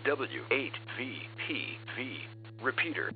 W8VPV. Repeater.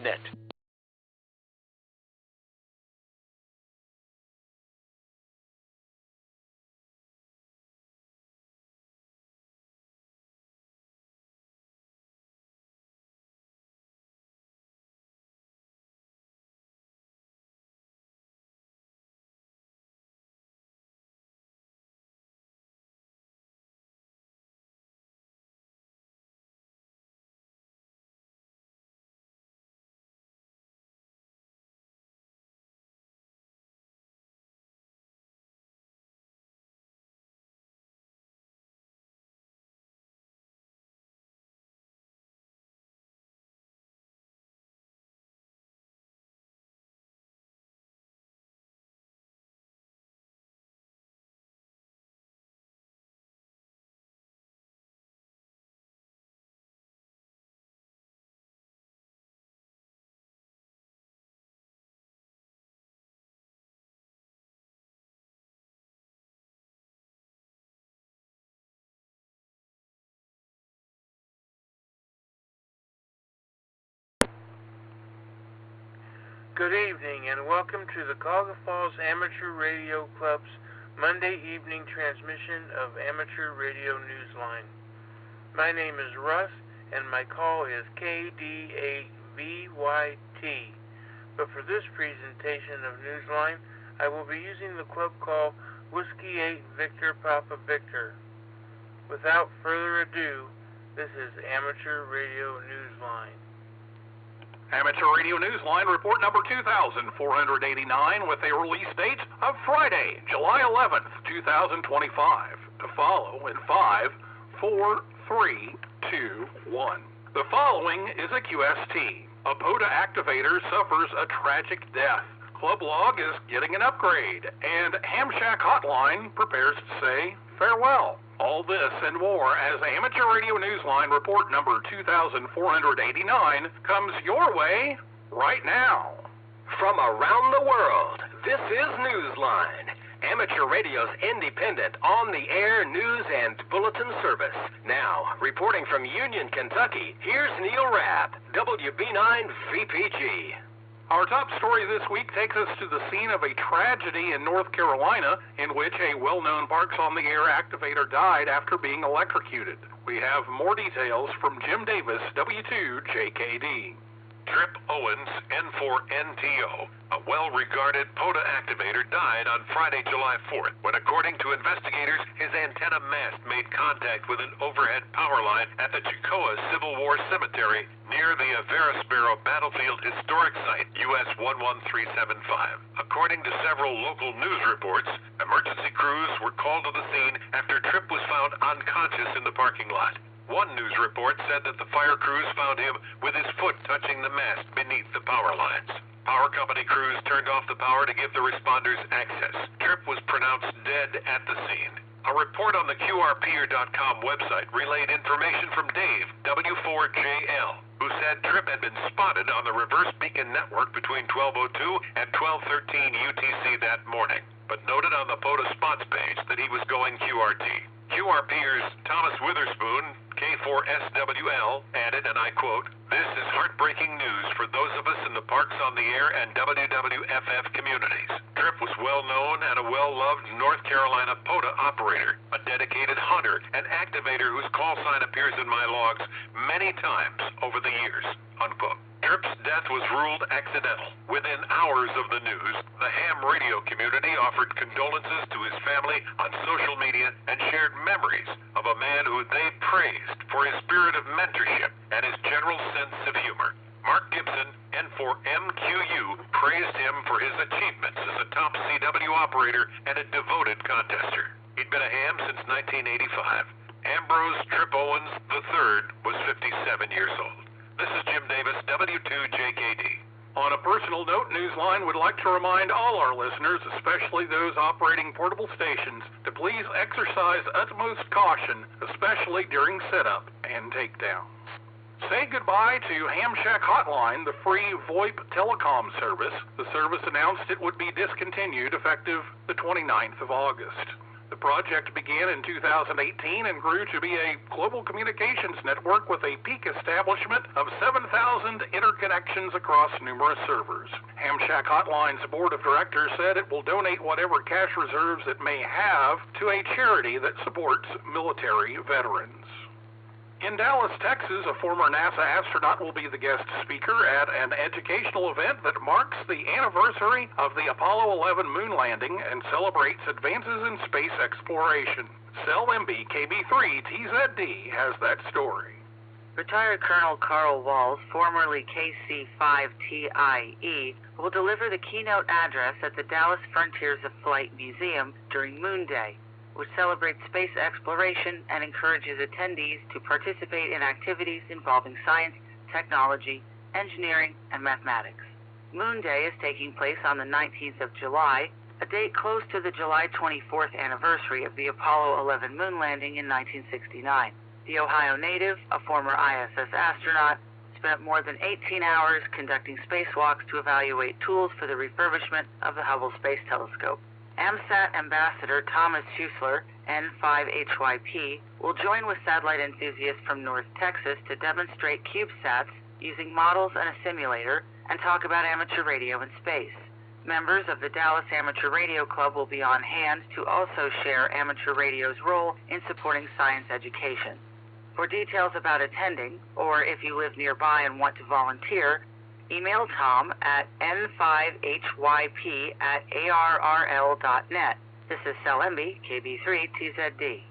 Net. Good evening and welcome to the Cuyahoga Falls Amateur Radio Club's Monday evening transmission of Amateur Radio Newsline. My name is Russ and my call is KD8VYT. But for this presentation of Newsline, I will be using the club call Whiskey 8 Victor Papa Victor. Without further ado, this is Amateur Radio Newsline. Amateur Radio Newsline report number 2,489 with a release date of Friday, July 11th, 2025. To follow in 5, 4, 3, 2, 1. The following is a QST. A POTA activator suffers a tragic death. Club log is getting an upgrade, and Ham Shack Hotline prepares to say farewell. All this and more as Amateur Radio Newsline report number 2,489 comes your way right now. From around the world, this is Newsline, Amateur Radio's independent, on-the-air news and bulletin service. Now, reporting from Union, Kentucky, here's Neil Rapp, W8VPV. Our top story this week takes us to the scene of a tragedy in North Carolina in which a well-known Parks on the Air activator died after being electrocuted. We have more details from Jim Davis, W2JKD. Trip Owens, N4NTO, a well-regarded POTA activator, died on Friday, July 4th, when, according to investigators, his antenna mast made contact with an overhead power line at the Cuyahoga Civil War Cemetery near the Averisboro Battlefield Historic Site, US 11375. According to several local news reports, emergency crews were called to the scene after Tripp was found unconscious in the parking lot. One news report said that the fire crews found him with his foot touching the mast beneath the power lines. Power company crews turned off the power to give the responders access. Tripp was pronounced dead at the scene. A report on the QRPer.com website relayed information from Dave, W4JL, who said Tripp had been spotted on the reverse beacon network between 12:02 and 12:13 UTC that morning, but noted on the POTA spots page that he was going QRT. QRPer's Thomas Witherspoon, K4SWL, added, and I quote, "This is heartbreaking news for those of us in the Parks on the Air and WWFF communities. Tripp was well-known and a well-loved North Carolina POTA operator, a dedicated hunter and activator whose call sign appears in my logs many times over the years," unquote. Tripp's death was ruled accidental. Within hours of the news, the ham radio community offered condolences to his family on social media and shared memories of a man who they praised for his spirit of mentorship and his general sense of humor. Mark Gibson, N4MQU, praised him for his achievements as a top CW operator and a devoted contester. He'd been a ham since 1985. Ambrose Tripp Owens III was 57 years old. This is Jim Davis, W2JKD. On a personal note, Newsline would like to remind all our listeners, especially those operating portable stations, to please exercise utmost caution, especially during setup and takedown. Say goodbye to Ham Shack Hotline, the free VoIP telecom service. The service announced it would be discontinued effective the 29th of August. The project began in 2018 and grew to be a global communications network with a peak establishment of 7,000 interconnections across numerous servers. Ham Shack Hotline's board of directors said it will donate whatever cash reserves it may have to a charity that supports military veterans. In Dallas, Texas, a former NASA astronaut will be the guest speaker at an educational event that marks the anniversary of the Apollo 11 moon landing and celebrates advances in space exploration. Cell MB KB3TZD has that story. Retired Colonel Carl Walls, formerly KC5TIE, will deliver the keynote address at the Dallas Frontiers of Flight Museum during Moon Day, which celebrates space exploration and encourages attendees to participate in activities involving science, technology, engineering, and mathematics. Moon Day is taking place on the 19th of July, a date close to the July 24th anniversary of the Apollo 11 moon landing in 1969. The Ohio native, a former ISS astronaut, spent more than 18 hours conducting spacewalks to evaluate tools for the refurbishment of the Hubble Space Telescope. AMSAT Ambassador Thomas Schuessler, N5HYP, will join with satellite enthusiasts from North Texas to demonstrate CubeSats using models and a simulator and talk about amateur radio in space. Members of the Dallas Amateur Radio Club will be on hand to also share amateur radio's role in supporting science education. For details about attending, or if you live nearby and want to volunteer, email Tom at n5hyp@arrl.net. This is Sel Emby, KB3TZD.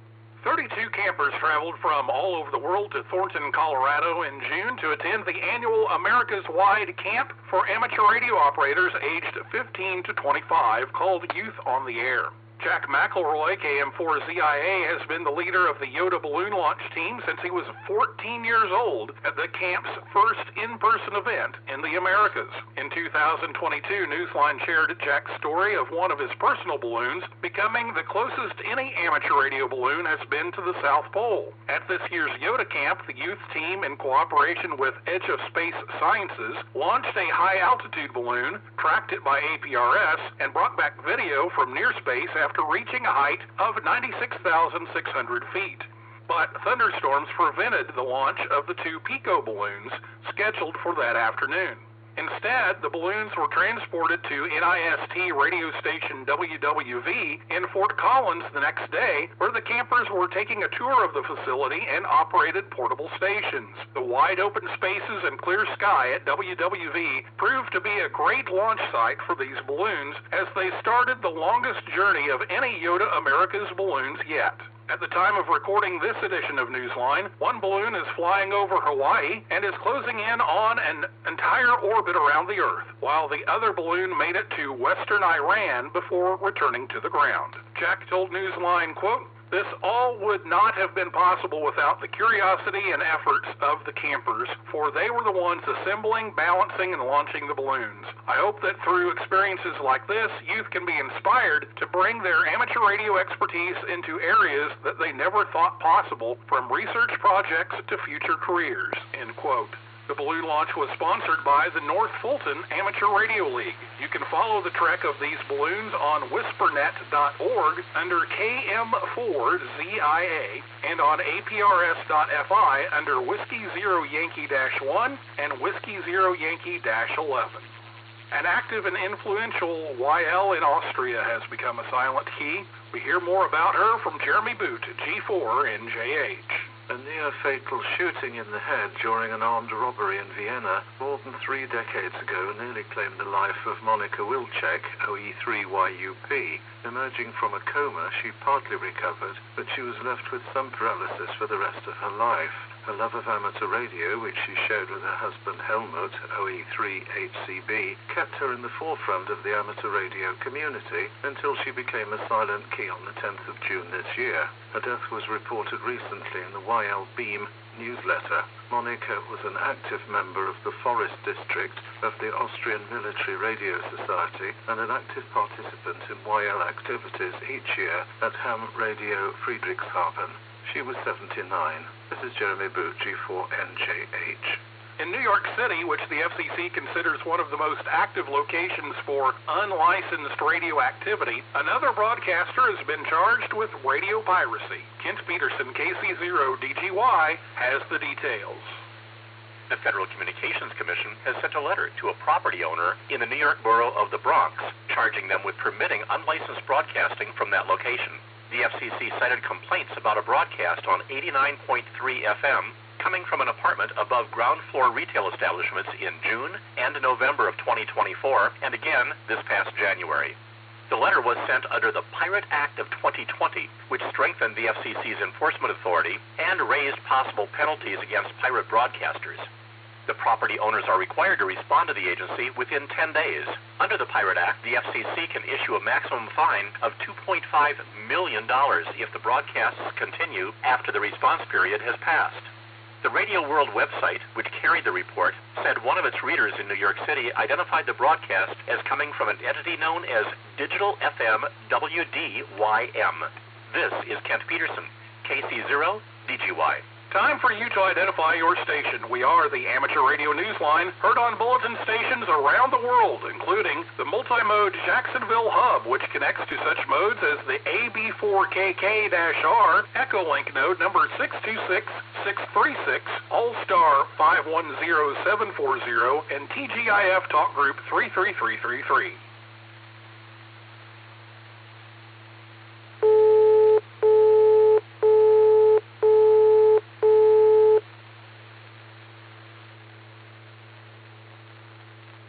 32 campers traveled from all over the world to Thornton, Colorado in June to attend the annual America's Wide Camp for amateur radio operators aged 15 to 25 called Youth on the Air. Jack McElroy, KM4ZIA, has been the leader of the Yoda balloon launch team since he was 14 years old at the camp's first in-person event in the Americas. In 2022, Newsline shared Jack's story of one of his personal balloons becoming the closest any amateur radio balloon has been to the South Pole. At this year's Yoda camp, the youth team, in cooperation with Edge of Space Sciences, launched a high-altitude balloon, tracked it by APRS, and brought back video from near space after reaching a height of 96,600 feet. But thunderstorms prevented the launch of the 2 Pico balloons scheduled for that afternoon. Instead, the balloons were transported to NIST radio station WWV in Fort Collins the next day, where the campers were taking a tour of the facility and operated portable stations. The wide open spaces and clear sky at WWV proved to be a great launch site for these balloons as they started the longest journey of any Yoda America's balloons yet. At the time of recording this edition of Newsline, one balloon is flying over Hawaii and is closing in on an entire orbit around the Earth, while the other balloon made it to western Iran before returning to the ground. Jack told Newsline, quote, "This all would not have been possible without the curiosity and efforts of the campers, for they were the ones assembling, balancing, and launching the balloons. I hope that through experiences like this, youth can be inspired to bring their amateur radio expertise into areas that they never thought possible, from research projects to future careers," end quote. The balloon launch was sponsored by the North Fulton Amateur Radio League. You can follow the trek of these balloons on whispernet.org under KM4ZIA and on APRS.FI under Whiskey Zero Yankee-1 and Whiskey Zero Yankee-11. An active and influential YL in Austria has become a silent key. We hear more about her from Jeremy Boot, G4NJH. A near-fatal shooting in the head during an armed robbery in Vienna more than 3 decades ago nearly claimed the life of Monika Wilczek, OE3YUP. Emerging from a coma, she partly recovered, but she was left with some paralysis for the rest of her life. Her love of amateur radio, which she shared with her husband Helmut, OE3HCB, kept her in the forefront of the amateur radio community until she became a silent key on the 10th of June this year. Her death was reported recently in the YL Beam newsletter. Monika was an active member of the Forest District of the Austrian Military Radio Society and an active participant in YL activities each year at Ham Radio Friedrichshafen. She was 79. This is Jeremy Boot, G4NJH. In New York City, which the FCC considers one of the most active locations for unlicensed radio activity, another broadcaster has been charged with radio piracy. Kent Peterson, KC0DGY, has the details. The Federal Communications Commission has sent a letter to a property owner in the New York borough of the Bronx, charging them with permitting unlicensed broadcasting from that location. The FCC cited complaints about a broadcast on 89.3 FM coming from an apartment above ground floor retail establishments in June and November of 2024, and again this past January. The letter was sent under the Pirate Act of 2020, which strengthened the FCC's enforcement authority and raised possible penalties against pirate broadcasters. The property owners are required to respond to the agency within 10 days. Under the Pirate Act, the FCC can issue a maximum fine of $2.5 million if the broadcasts continue after the response period has passed. The Radio World website, which carried the report, said one of its readers in New York City identified the broadcast as coming from an entity known as Digital FM WDYM. This is Kent Peterson, KC0DGY. Time for you to identify your station. We are the Amateur Radio Newsline, heard on bulletin stations around the world, including the multi-mode Jacksonville hub, which connects to such modes as the AB4KK-R Echolink node number 626 4636, All-Star 510740, and TGIF Talk Group 33333.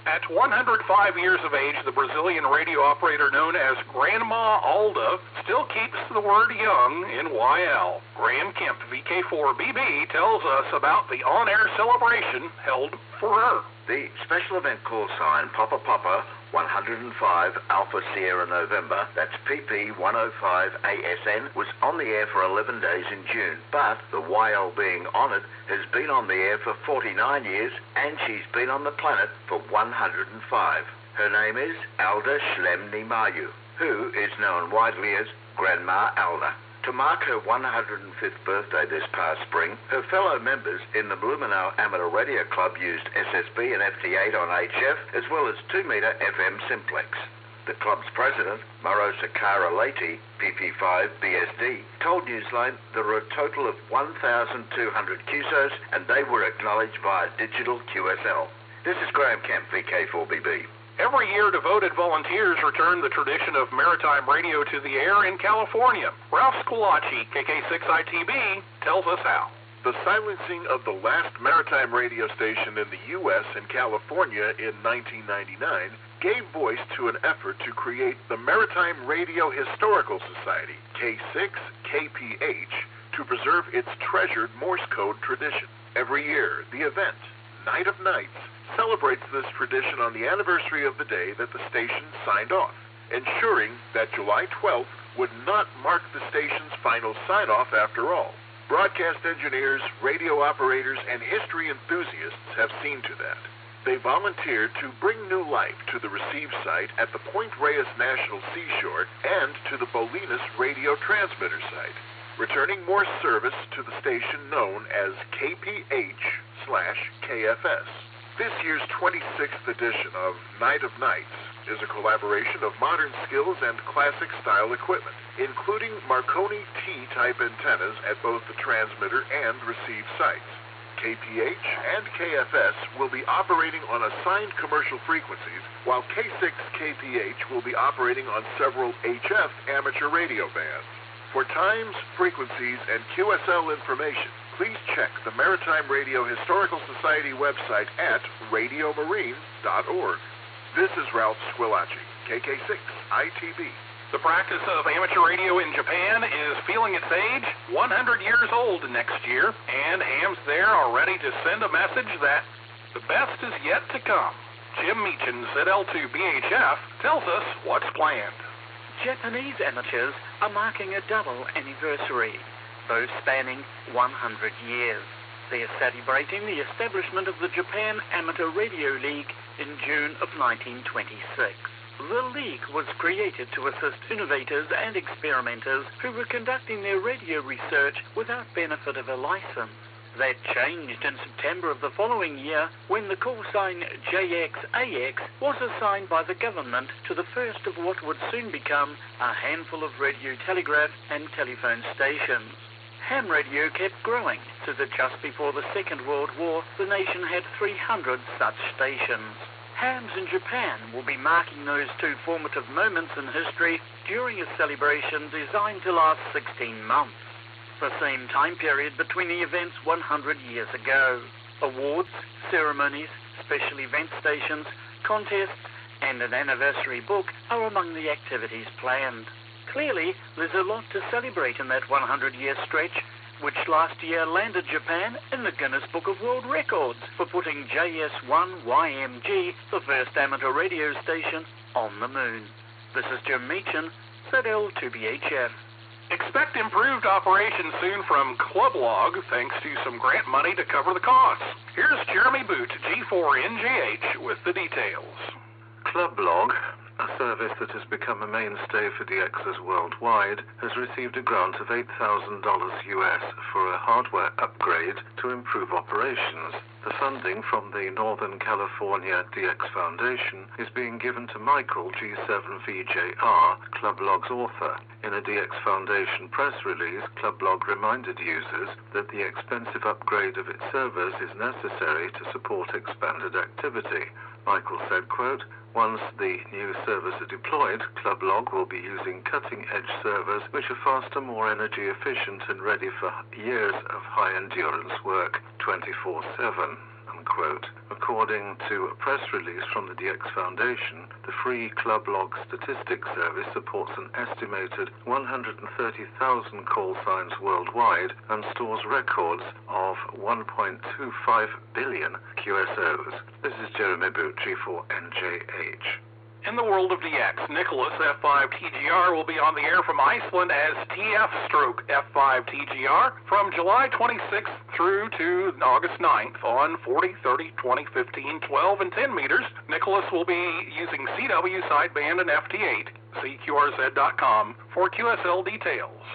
At 105 years of age, the Brazilian radio operator known as Grandma Alda still keeps the word young in YL. Graham Kemp, VK4BB, tells us about the on-air celebration held for her. The special event call sign Papa Papa 105 Alpha Sierra November, that's PP 105 ASN, was on the air for 11 days in June, but the YL being honoured has been on the air for 49 years and she's been on the planet for 105. Her name is Alda Shlemni Mayu, who is known widely as Grandma Alda. To mark her 105th birthday this past spring, her fellow members in the Blumenau Amateur Radio Club used SSB and FT8 on HF, as well as 2-meter FM simplex. The club's president, Maro Sakara Leti, PP5 BSD, told Newsline there were a total of 1,200 QSOs and they were acknowledged via digital QSL. This is Graham Kemp, VK4BB. Every year, devoted volunteers return the tradition of maritime radio to the air in California. Ralph Squillaci, KK6ITB, tells us how. The silencing of the last maritime radio station in the U.S. and California in 1999 gave voice to an effort to create the Maritime Radio Historical Society, K6KPH, to preserve its treasured Morse code tradition. Every year, the event, Night of Nights, celebrates this tradition on the anniversary of the day that the station signed off, ensuring that July 12th would not mark the station's final sign-off after all. Broadcast engineers, radio operators, and history enthusiasts have seen to that. They volunteered to bring new life to the receive site at the Point Reyes National Seashore and to the Bolinas radio transmitter site, returning Morse service to the station known as KPH/KFS. This year's 26th edition of Night of Nights is a collaboration of modern skills and classic style equipment, including Marconi T-type antennas at both the transmitter and receive sites. KPH and KFS will be operating on assigned commercial frequencies, while K6KPH will be operating on several HF amateur radio bands. For times, frequencies, and QSL information, please check the Maritime Radio Historical Society website at radiomarine.org. This is Ralph Squillaci, KK6ITB. The practice of amateur radio in Japan is feeling its age, 100 years old next year, and hams there are ready to send a message that the best is yet to come. Jim Meechan, ZL2BHF, tells us what's planned. Japanese amateurs are marking a double anniversary, both spanning 100 years. They are celebrating the establishment of the Japan Amateur Radio League in June of 1926. The league was created to assist innovators and experimenters who were conducting their radio research without benefit of a license. That changed in September of the following year when the call sign JXAX was assigned by the government to the first of what would soon become a handful of radio telegraph and telephone stations. Ham radio kept growing, so that just before the Second World War, the nation had 300 such stations. Hams in Japan will be marking those two formative moments in history during a celebration designed to last 16 months. The same time period between the events 100 years ago. Awards, ceremonies, special event stations, contests, and an anniversary book are among the activities planned. Clearly, there's a lot to celebrate in that 100-year stretch, which last year landed Japan in the Guinness Book of World Records for putting JS1YMG, the first amateur radio station, on the moon. This is Jim Meechan, ZL2BHF. Expect improved operations soon from Club Log, thanks to some grant money to cover the costs. Here's Jeremy Boot, G4NGH, with the details. Club Log a service that has become a mainstay for DXers worldwide, has received a grant of $8,000 US for a hardware upgrade to improve operations. The funding from the Northern California DX Foundation is being given to Michael G7VJR, Clublog's author. In a DX Foundation press release, Clublog reminded users that the expensive upgrade of its servers is necessary to support expanded activity. Michael said, quote, "Once the new servers are deployed, Clublog will be using cutting-edge servers which are faster, more energy efficient, and ready for years of high-endurance work 24/7. Unquote. According to a press release from the DX Foundation, the free Clublog statistics service supports an estimated 130,000 call signs worldwide and stores records of 1.25 billion QSOs. This is Jeremy Bucci for NJH. In the world of DX, Nicholas F5TGR will be on the air from Iceland as TF/F5TGR from July 26th through to August 9th on 40, 30, 20, 15, 12, and 10 meters. Nicholas will be using CW sideband and FT8. See QRZ.com for QSL details.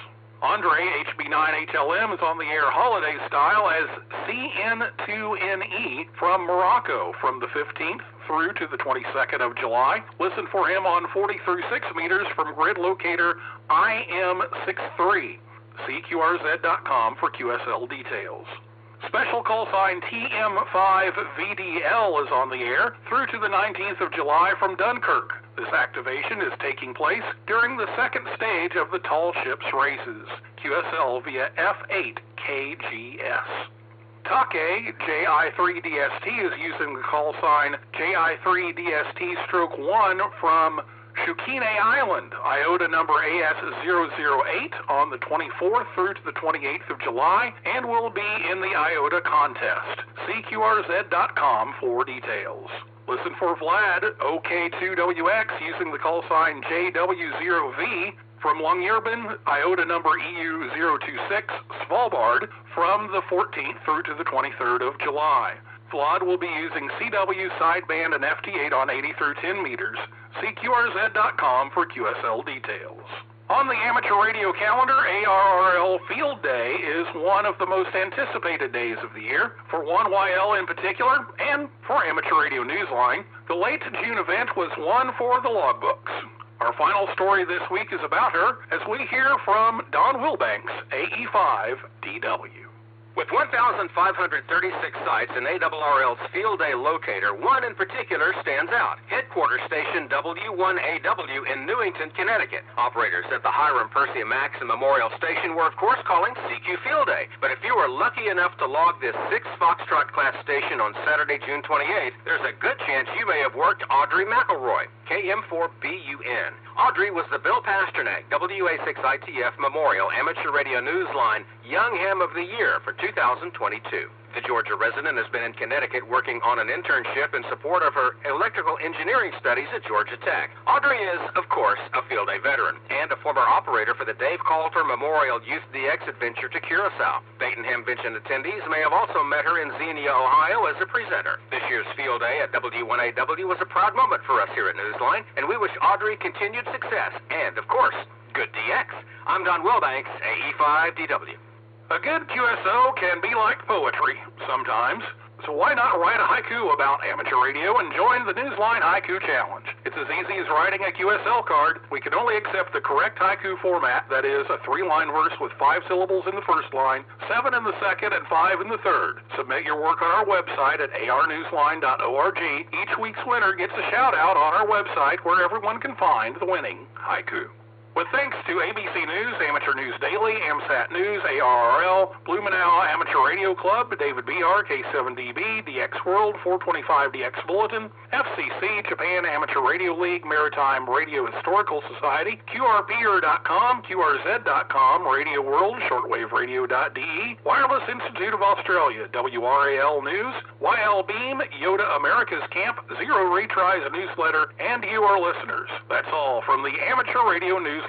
Andre HB9HLM is on the air holiday style as CN2NE from Morocco from the 15th through to the 22nd of July. Listen for him on 40 through 6 meters from grid locator IM63. See QRZ.com for QSL details. Special call sign TM5VDL is on the air through to the 19th of July from Dunkirk. This activation is taking place during the second stage of the Tall Ships races. QSL via F8KGS. Take JI3DST is using the call sign JI3DST-1 from Shukine Island, IOTA number AS008 on the 24th through to the 28th of July, and will be in the IOTA contest. See QRZ.com for details. Listen for Vlad, OK2WX, using the call sign JW0V from Longyearbyen, IOTA number EU026, Svalbard, from the 14th through to the 23rd of July. Vlad will be using CW sideband and FT8 on 80 through 10 meters. See QRZ.com for QSL details. On the amateur radio calendar, ARRL Field Day is one of the most anticipated days of the year, for 1YL in particular, and for Amateur Radio Newsline. The late June event was one for the logbooks. Our final story this week is about her, as we hear from Don Wilbanks, AE5DW. With 1,536 sites in ARRL's Field Day locator, one in particular stands out. Headquarters station W1AW in Newington, Connecticut. Operators at the Hiram Percy Max and Memorial Station were, of course, calling CQ Field Day. But if you were lucky enough to log this 6 Foxtrot class station on Saturday, June 28th, there's a good chance you may have worked Audrey McElroy, KM4BUN. Audrey was the Bill Pasternak WA6ITF Memorial Amateur Radio Newsline Young Ham of the Year for 2022. The Georgia resident has been in Connecticut working on an internship in support of her electrical engineering studies at Georgia Tech. Audrey is, of course, a Field Day veteran and a former operator for the Dave Calter Memorial Youth DX Adventure to Curacao. Dayton Hamvention attendees may have also met her in Xenia, Ohio as a presenter. This year's Field Day at W1AW was a proud moment for us here at Newsline, and we wish Audrey continued success and, of course, good DX. I'm Don Wilbanks, AE5DW. A good QSO can be like poetry sometimes, so why not write a haiku about amateur radio and join the Newsline Haiku Challenge? It's as easy as writing a QSL card. We can only accept the correct haiku format, that is, a 3-line verse with 5 syllables in the first line, 7 in the second, and 5 in the third. Submit your work on our website at arnewsline.org. Each week's winner gets a shout-out on our website where everyone can find the winning haiku. With thanks to ABC News, Amateur News Daily, AMSAT News, ARRL, Blumenau Amateur Radio Club, David BR, K7DB, DX World, 425DX Bulletin, FCC, Japan Amateur Radio League, Maritime Radio Historical Society, QRPer.com, QRZ.com, Radio World, ShortwaveRadio.de, Wireless Institute of Australia, WRAL News, YL Beam, Yoda America's Camp, Zero Retries Newsletter, and you, our listeners. That's all from the Amateur Radio Newsline.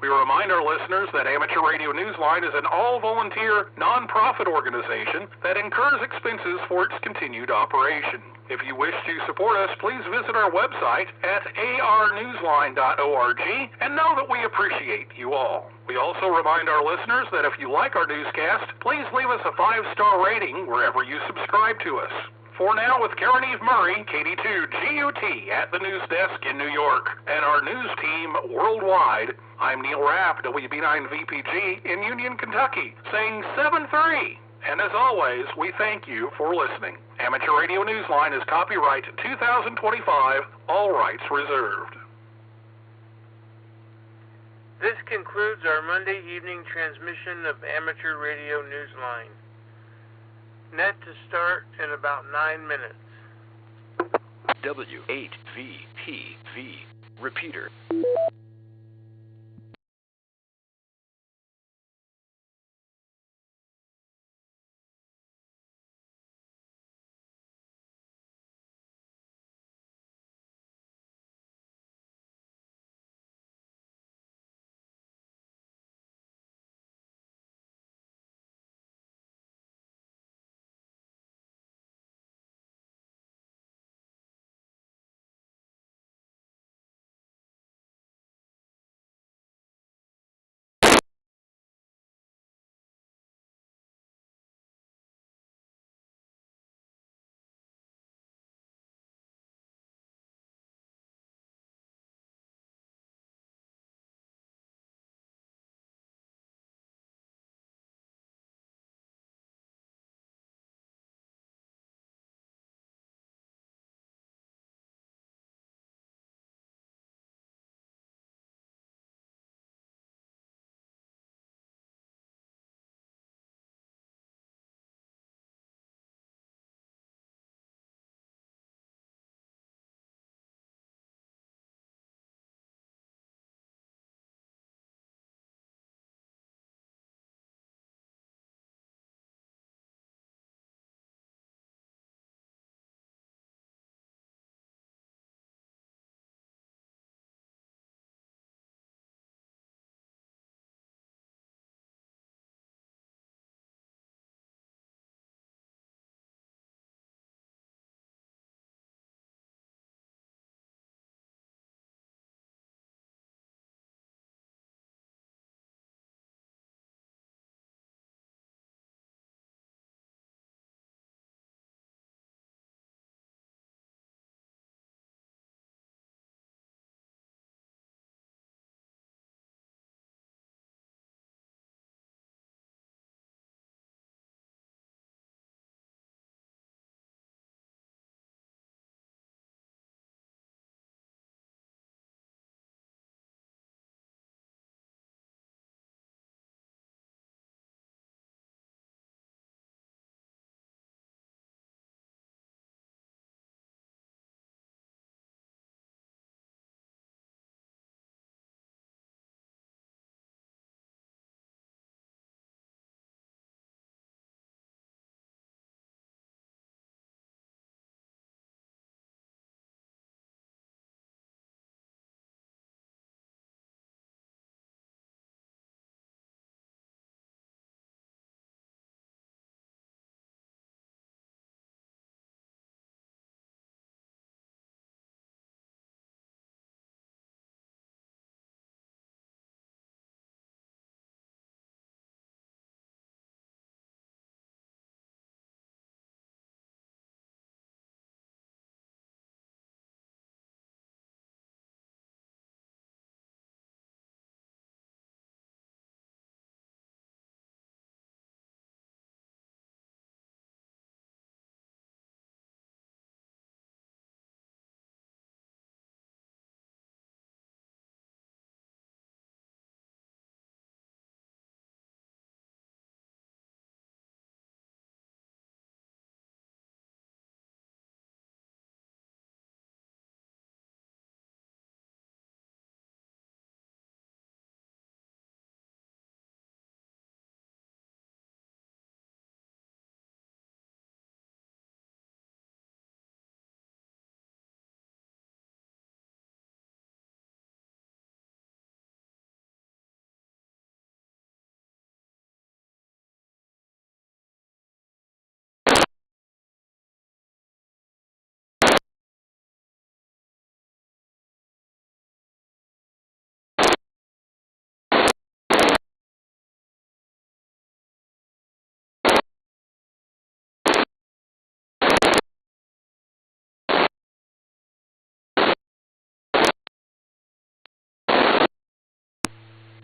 We remind our listeners that Amateur Radio Newsline is an all-volunteer, non-profit organization that incurs expenses for its continued operation. If you wish to support us, please visit our website at arnewsline.org and know that we appreciate you all. We also remind our listeners that if you like our newscast, please leave us a 5-star rating wherever you subscribe to us. For now, with Karen Eve Murray, KD2GUT at the news desk in New York, and our news team worldwide, I'm Neil Rapp, WB9VPG in Union, Kentucky, saying 7-3. And as always, we thank you for listening. Amateur Radio Newsline is copyright 2025, all rights reserved. This concludes our Monday evening transmission of Amateur Radio Newsline. Net to start in about 9 minutes. W8VPV. Repeater.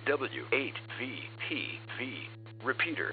W8VPV. Repeater.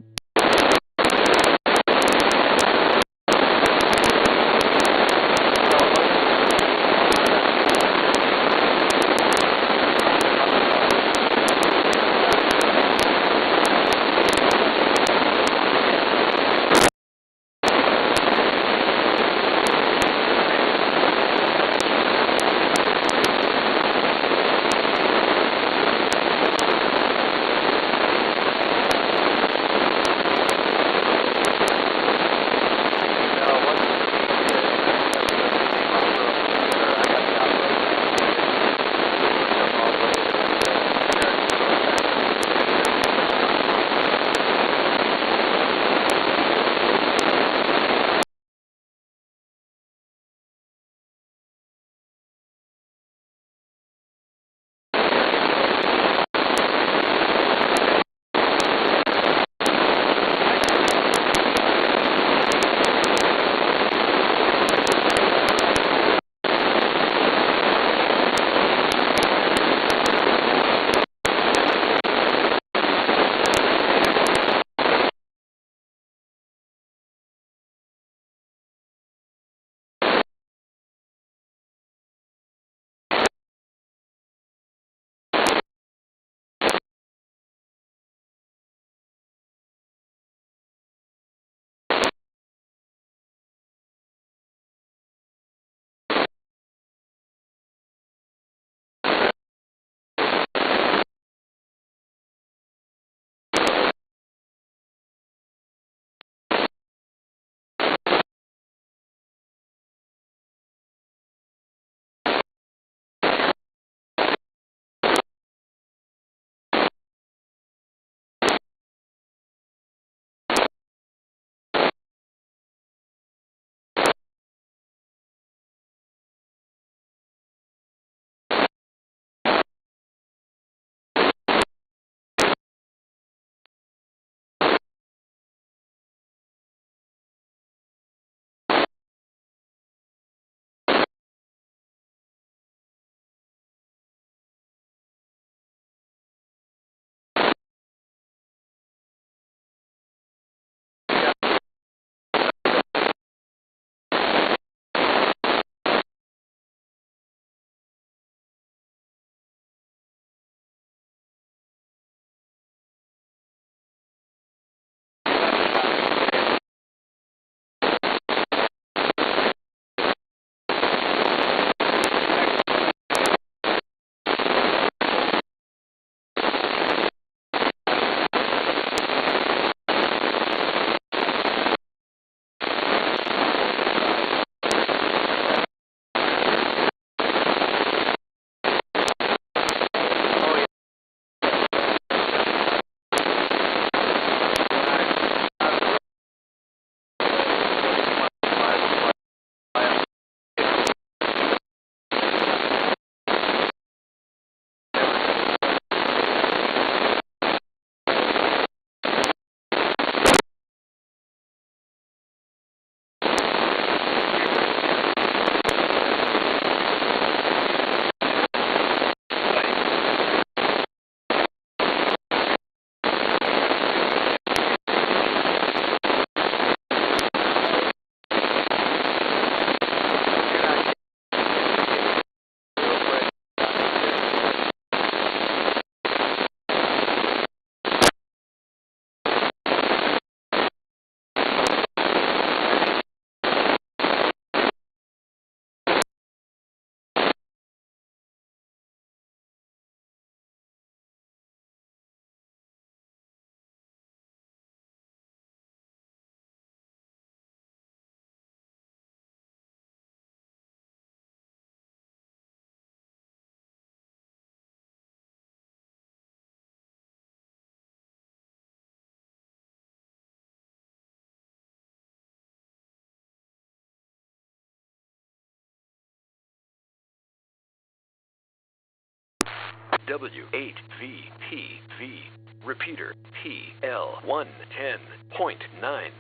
W8VPV. Repeater TL110.9.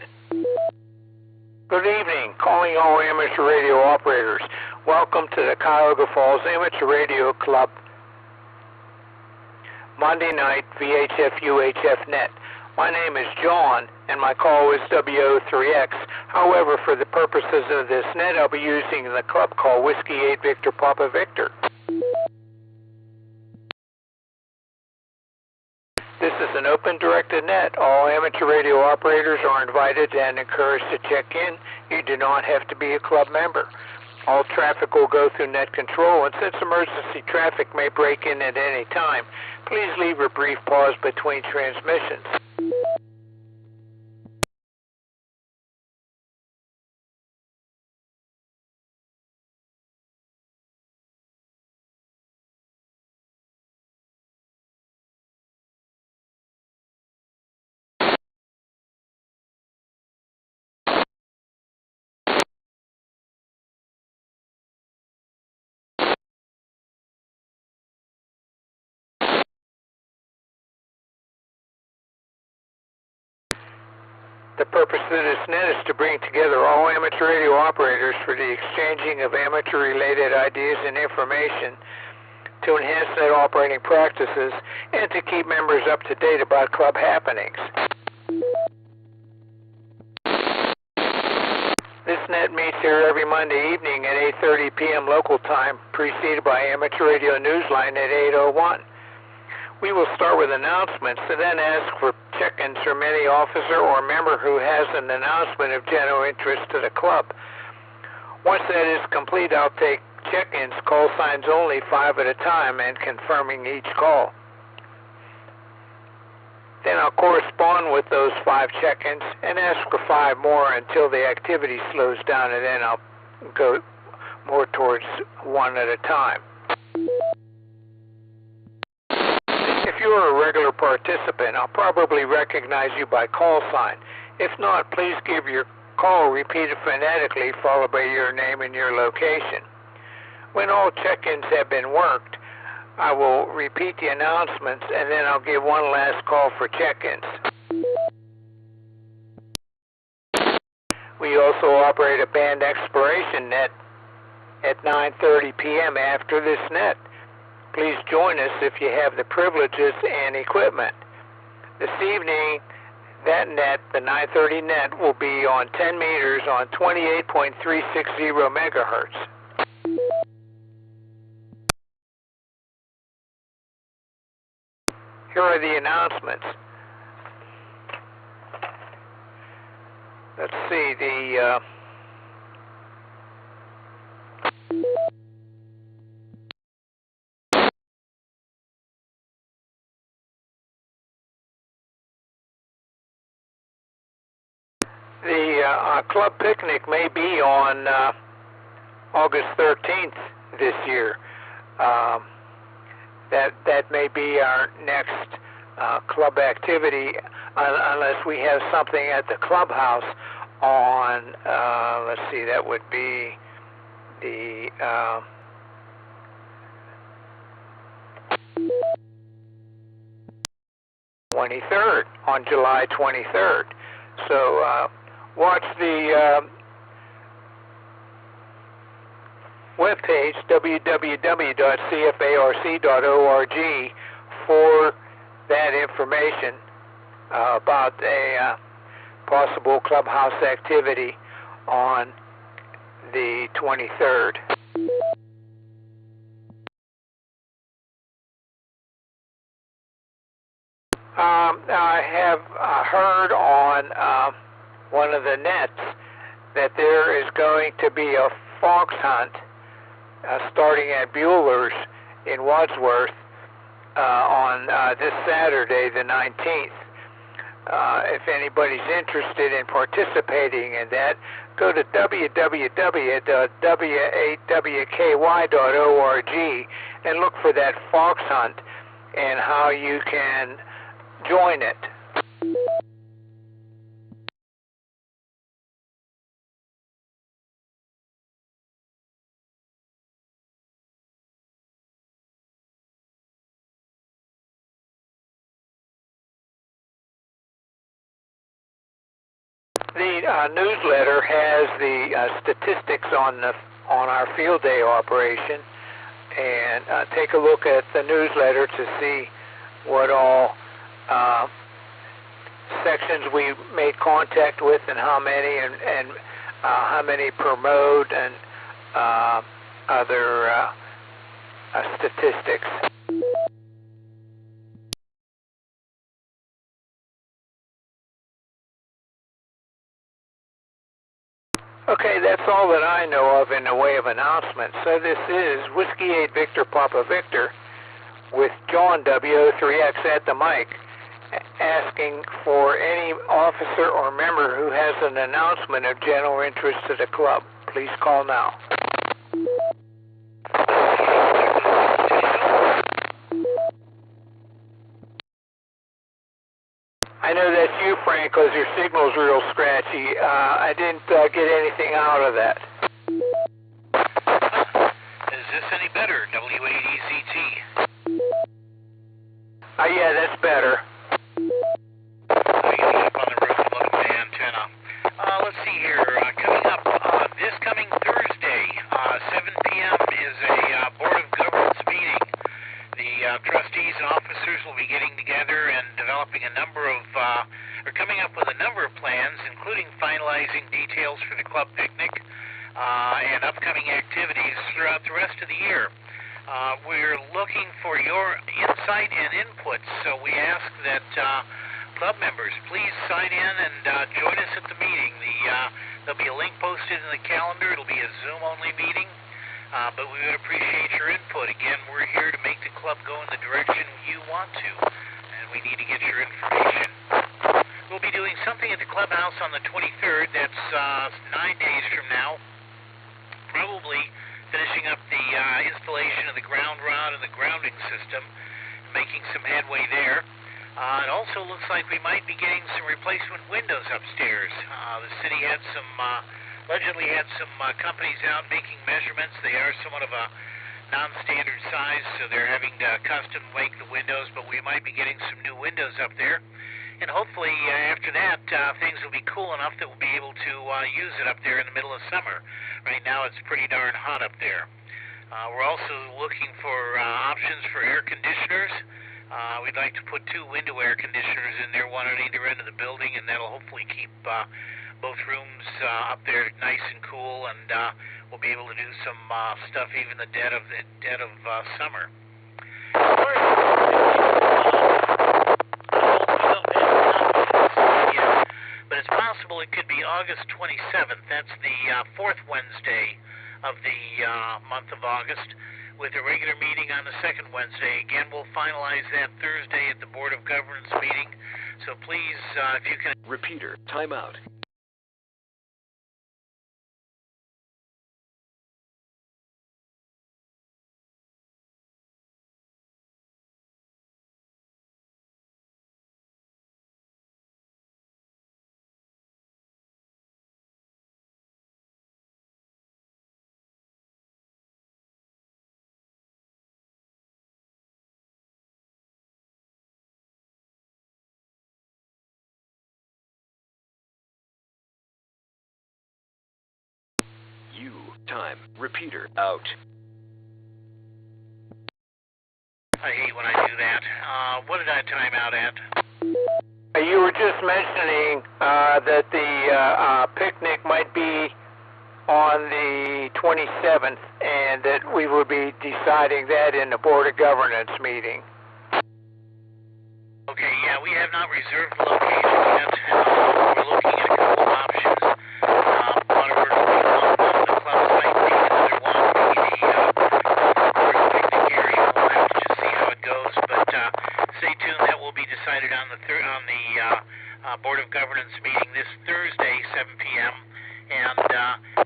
Good evening. Calling all amateur radio operators. Welcome to the Cuyahoga Falls Amateur Radio Club. Monday night VHF UHF net. My name is John, and my call is W03X. However, for the purposes of this net, I'll be using the club call Whiskey 8 Victor Papa Victor. This is an open directed net. All amateur radio operators are invited and encouraged to check in. You do not have to be a club member. All traffic will go through net control, and since emergency traffic may break in at any time, please leave a brief pause between transmissions. The purpose of this net is to bring together all amateur radio operators for the exchanging of amateur-related ideas and information, to enhance net operating practices, and to keep members up to date about club happenings. This net meets here every Monday evening at 8:30 p.m. local time, preceded by Amateur Radio Newsline at 8:01. We will start with announcements and then ask for check-ins from any officer or member who has an announcement of general interest to the club. Once that is complete, I'll take check-ins, call signs only, 5 at a time, and confirming each call. Then I'll correspond with those 5 check-ins and ask for 5 more until the activity slows down, and then I'll go more towards 1 at a time. If you're a regular participant, I'll probably recognize you by call sign. If not, please give your call repeated phonetically, followed by your name and your location. When all check-ins have been worked, I will repeat the announcements, and then I'll give one last call for check-ins. We also operate a band exploration net at 9:30 p.m. after this net. Please join us if you have the privileges and equipment. This evening, that net, the 9:30 net, will be on 10 meters on 28.360 megahertz. Here are the announcements. Let's see, the club picnic may be on August 13th this year. That may be our next club activity, unless we have something at the clubhouse on, let's see, that would be the 23rd, on July 23rd. So watch the webpage, www.cfarc.org, for that information about a possible clubhouse activity on the 23rd. I have heard on one of the nets that there is going to be a fox hunt starting at Bueller's in Wadsworth on this Saturday, the 19th. If anybody's interested in participating in that, go to www.w8vpv.org and look for that fox hunt and how you can join it. The newsletter has the statistics on our field day operation, and take a look at the newsletter to see what all sections we made contact with and how many, and how many per mode, and other statistics. Okay, that's all that I know of in the way of announcements. So this is Whiskey 8 Victor Papa Victor with John W8VPV at the mic, asking for any officer or member who has an announcement of general interest to the club. Please call now. I know that's you, Frank, because your signal's real scratchy. I didn't get anything out of that. Is this any better, W8EZT? Yeah, that's better. Let me get up on the roof and look at the antenna. Let's see here. Coming up this coming Thursday, 7 p.m. is a Board of Governance meeting. The trustees and officers will be getting together and developing a number of, or coming up with a number of plans, including finalizing details for the club picnic and upcoming activities throughout the rest of the year. We're looking for your insight and input, so we ask that club members please sign in and join us at the meeting. There'll be a link posted in the calendar. It'll be a Zoom-only meeting. But we would appreciate your input. Again, we're here to make the club go in the direction you want to, and we need to get your information. We'll be doing something at the clubhouse on the 23rd. That's 9 days from now. Probably finishing up the installation of the ground rod and the grounding system, making some headway there. It also looks like we might be getting some replacement windows upstairs. The city had some... allegedly had some companies out making measurements. They are somewhat of a non-standard size, so they're having to custom make the windows, but we might be getting some new windows up there. And hopefully after that, things will be cool enough that we'll be able to use it up there in the middle of summer. Right now it's pretty darn hot up there. We're also looking for options for air conditioners. We'd like to put 2 window air conditioners in there, one on either end of the building, and that'll hopefully keep both rooms up there nice and cool, and we'll be able to do some stuff even the dead of summer. But it's possible it could be August 27th. That's the 4th Wednesday of the month of August, with a regular meeting on the 2nd Wednesday. Again, we'll finalize that Thursday at the Board of Governance meeting. So please, if you can... Repeater, timeout. Time. Repeater out. I hate when I do that. What did I time out at? You were just mentioning that the picnic might be on the 27th, and that we will be deciding that in the Board of Governance meeting. Okay, yeah, we have not reserved the location yet. We're looking at a couple of options. Decided on the Board of Governance meeting this Thursday, 7 p.m., and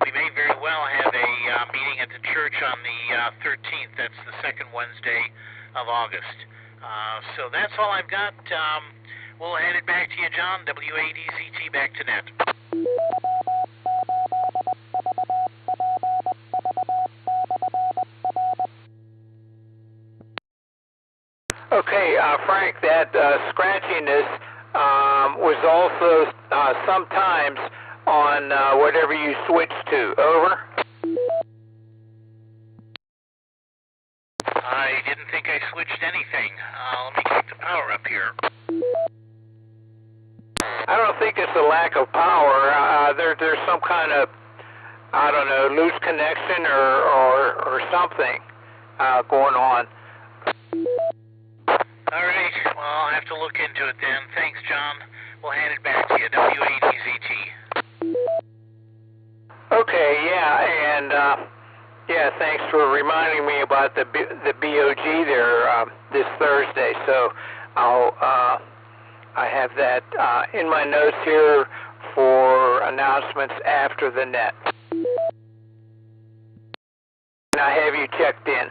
we may very well have a meeting at the church on the 13th. That's the 2nd Wednesday of August. So that's all I've got. We'll hand it back to you, John. W8EZT, back to net. Okay, Frank, that scratchiness was also sometimes on whatever you switched to. Over? I didn't think I switched anything. Let me check the power a lack of power. There's some kind of, I don't know, loose connection or something going on. All right. Well, I'll have to look into it then. Thanks, John. We'll hand it back to you. W8VPV. Okay, yeah, and yeah, thanks for reminding me about the BOG there this Thursday. So I have that in my notes here for announcements after the net. And I have you checked in.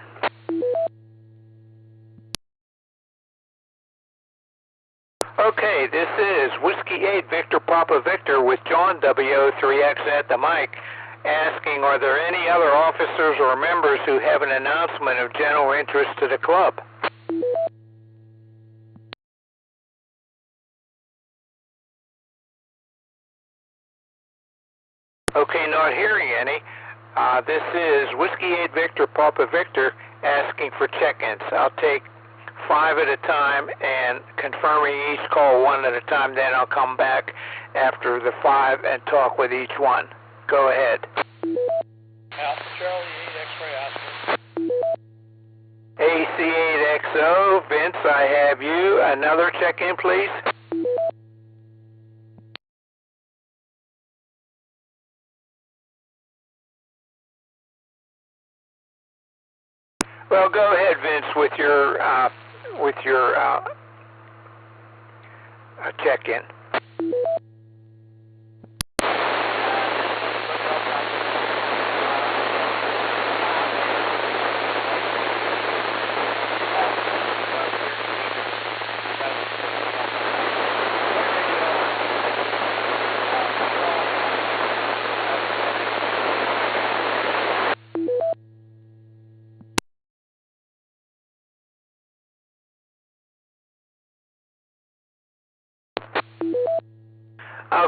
Okay, this is Whiskey 8 Victor Papa Victor with John WO3X at the mic, asking, are there any other officers or members who have an announcement of general interest to the club? Okay, not hearing any. This is Whiskey 8 Victor Papa Victor asking for check-ins. I'll take 5 at a time and confirming each call 1 at a time. Then I'll come back after the 5 and talk with each one. Go ahead. Alpha Charlie 8 X-ray Oscar. AC8XO, Vince, I have you. Another check-in, please. Well, go ahead, Vince, with your check-in.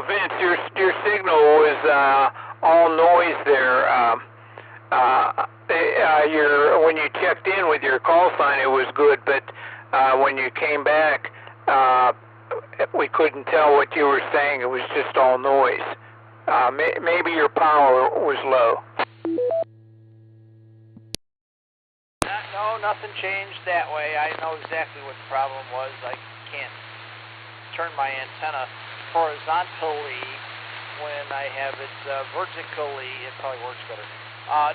Vince, your signal was all noise there. When you checked in with your call sign, it was good, but when you came back, we couldn't tell what you were saying. It was just all noise. Maybe your power was low. No, nothing changed that way. I know exactly what the problem was. I can't turn my antenna horizontally when I have it vertically. It probably works better.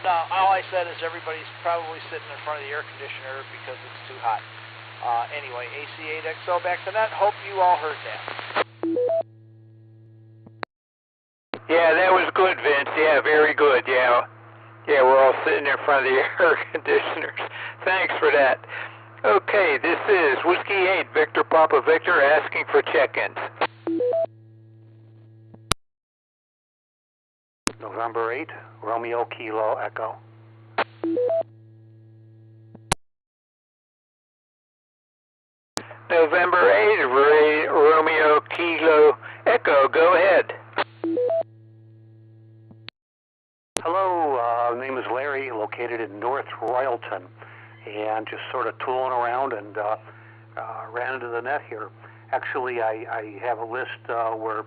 No, all I said is everybody's probably sitting in front of the air conditioner because it's too hot. Anyway, AC8XO back to net. Hope you all heard that. Yeah, that was good, Vince. Yeah, very good. Yeah, we're all sitting in front of the air conditioners. Thanks for that. Okay, this is Whiskey 8 Victor Papa Victor asking for check-ins. November 8, Romeo Kilo Echo. November 8, Romeo Kilo Echo, go ahead. Hello, name is Larry, located in North Royalton, and just sort of tooling around and ran into the net here. Actually, I have a list where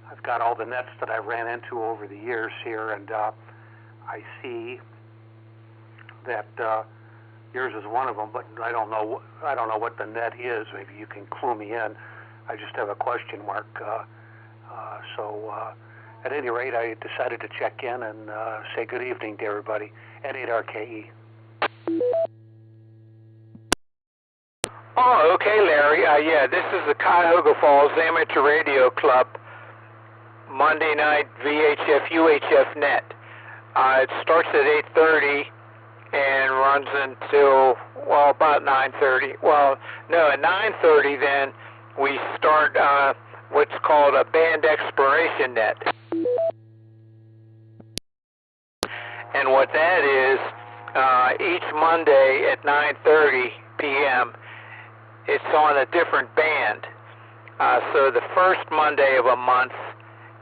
I've got all the nets that I ran into over the years here, and I see that yours is one of them, but I don't know what the net is. Maybe you can clue me in. I just have a question mark. So at any rate, I decided to check in and say good evening to everybody. N8RKE. Oh, okay, Larry. Yeah, this is the Cuyahoga Falls Amateur Radio Club Monday night VHF UHF net. It starts at 8:30 and runs until, well, about 9:30. Well, no, at 9:30 then we start what's called a band exploration net. And what that is, each Monday at 9:30 p.m., it's on a different band. So the first Monday of a month,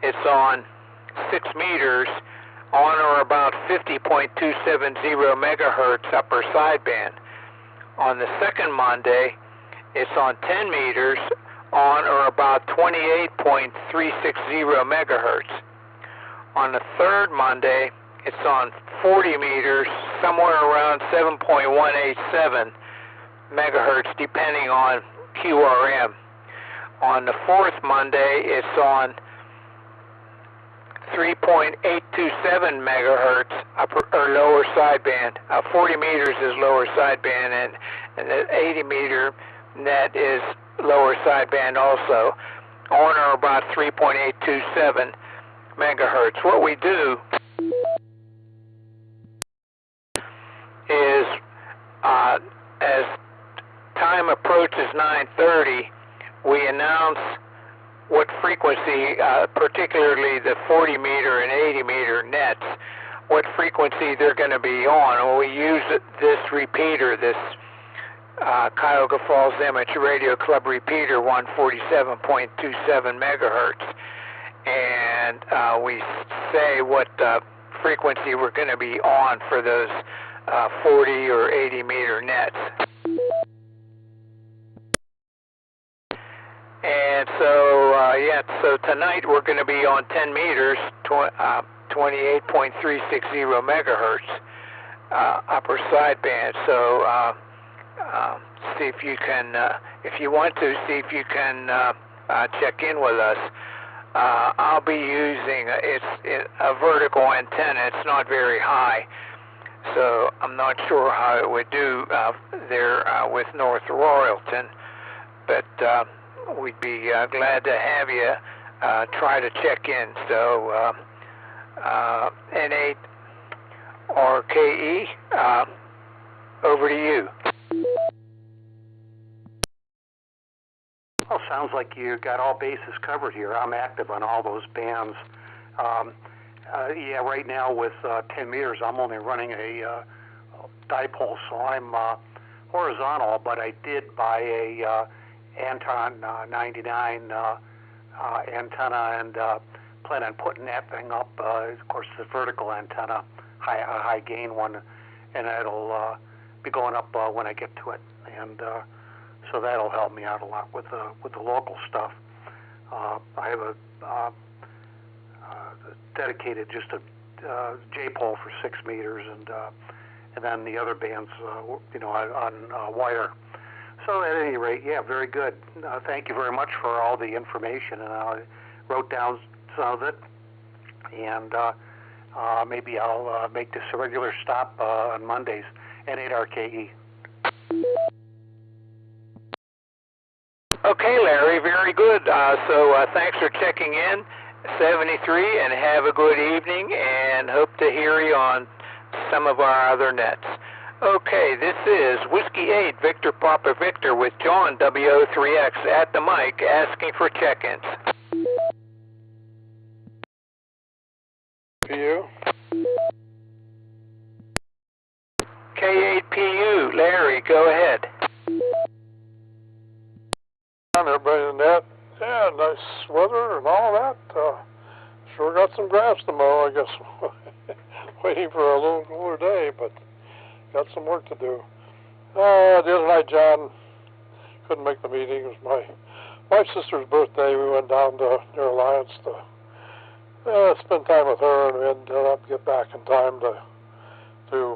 it's on 6 meters on or about 50.270 megahertz upper sideband. On the second Monday, it's on 10 meters on or about 28.360 megahertz. On the third Monday, it's on 40 meters, somewhere around 7.187 megahertz, depending on QRM. On the fourth Monday, it's on 3.827 megahertz upper or lower sideband. 40 meters is lower sideband, and the 80 meter net is lower sideband also, on or about 3.827 megahertz. What we do is, as time approaches 9:30, we announce what frequency, particularly the 40 meter and 80 meter nets, what frequency they're going to be on. And we use this repeater, this Cuyahoga Falls Amateur Radio Club repeater, 147.27 megahertz, and we say what frequency we're going to be on for those 40 or 80 meter nets. And so, so tonight we're going to be on 10 meters, 28.360 megahertz, upper sideband. So, see if you can, if you want to, see if you can check in with us. I'll be using, it's a vertical antenna. It's not very high, so I'm not sure how it would do there with North Royalton, but we'd be glad to have you try to check in. So N8RKE, over to you. Well, sounds like you got all bases covered here. I'm active on all those bands. Yeah, right now with 10 meters, I'm only running a dipole, so I'm horizontal, but I did buy a Anton 99 antenna and plan on putting that thing up. Of course, the vertical antenna, high gain one, and it'll be going up when I get to it, and so that'll help me out a lot with the local stuff. I have a dedicated just a J-pole for 6 meters, and then the other bands, on wire. So at any rate, yeah, very good. Thank you very much for all the information, and I wrote down some of it, and maybe I'll make this a regular stop on Mondays, N8RKE. Okay, Larry, very good. So thanks for checking in, 73, and have a good evening, and hope to hear you on some of our other nets. Okay, this is Whiskey 8, Victor Papa Victor, with John W03X at the mic, asking for check-ins. PU? K8PU, Larry, go ahead. Everybody in the net. Yeah, nice weather and all that. Sure got some grass to mow, I guess. Waiting for a little cooler day, but got some work to do. The other night, John couldn't make the meeting. It was my wife's sister's birthday. We went down to near Alliance to spend time with her, and we ended up get back in time to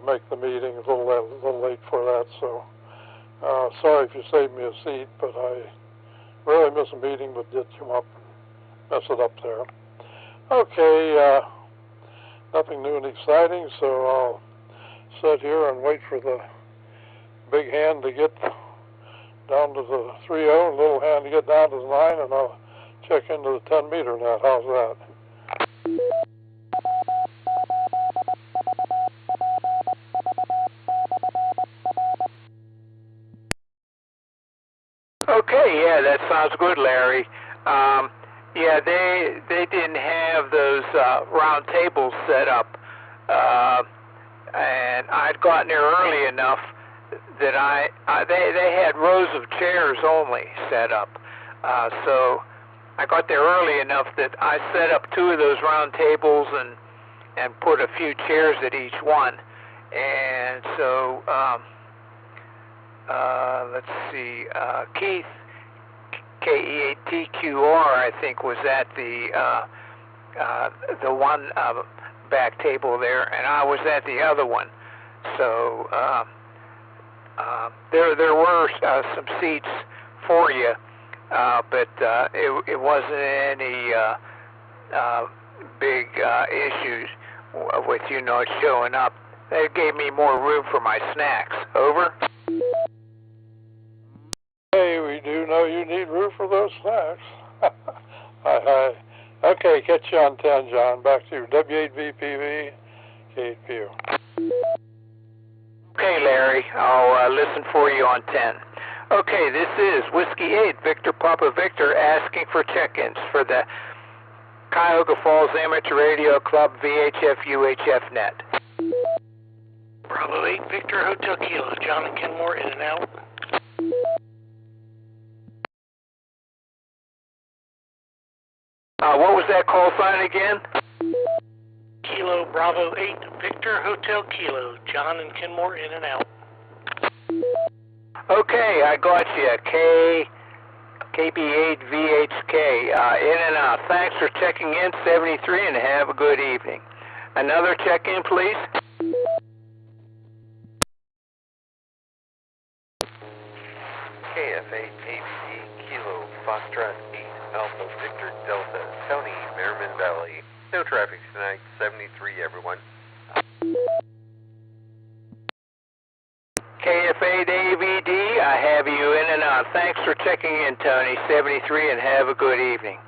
make the meeting. It was a little late for that, so sorry if you saved me a seat, but I really missed a meeting, but did come up and mess it up there. Okay, nothing new and exciting, so I'll sit here and wait for the big hand to get down to the 3.0 and little hand to get down to the 9, and I'll check into the 10 meter net. How's that? Okay, yeah, that sounds good, Larry. Yeah, they didn't have those round tables set up, and I'd gotten there early enough that they had rows of chairs only set up. So I got there early enough that I set up 2 of those round tables and put a few chairs at each one. And so let's see, Keith KE8TQR, I think, was at the one back table there, and I was at the other one. So there were some seats for you, but it wasn't any big issues with you not showing up. It gave me more room for my snacks. Over. Hey, we do know you need room for those snacks. Hi. Okay, catch you on 10, John. Back to you. W8VPV, K8PU. Okay, Larry. I'll listen for you on 10. Okay, this is Whiskey 8, Victor Papa Victor, asking for check-ins for the Cuyahoga Falls Amateur Radio Club VHF UHF net. Bravo 8, Victor Hotel Kilo, John and Kenmore in and out. What was that call sign again? Kilo Bravo 8, Victor Hotel Kilo, John and Kenmore in and out. Okay, I got you. KB8VHK, in and out. Thanks for checking in, 73, and have a good evening. Another check-in, please. KF8ABD Kilo Foxtrot 8 Alpha Victor Delta Tony Merriman Valley. No traffic tonight, 73 everyone. KF8AVD, I have you in and out. Thanks for checking in, Tony, 73, and have a good evening.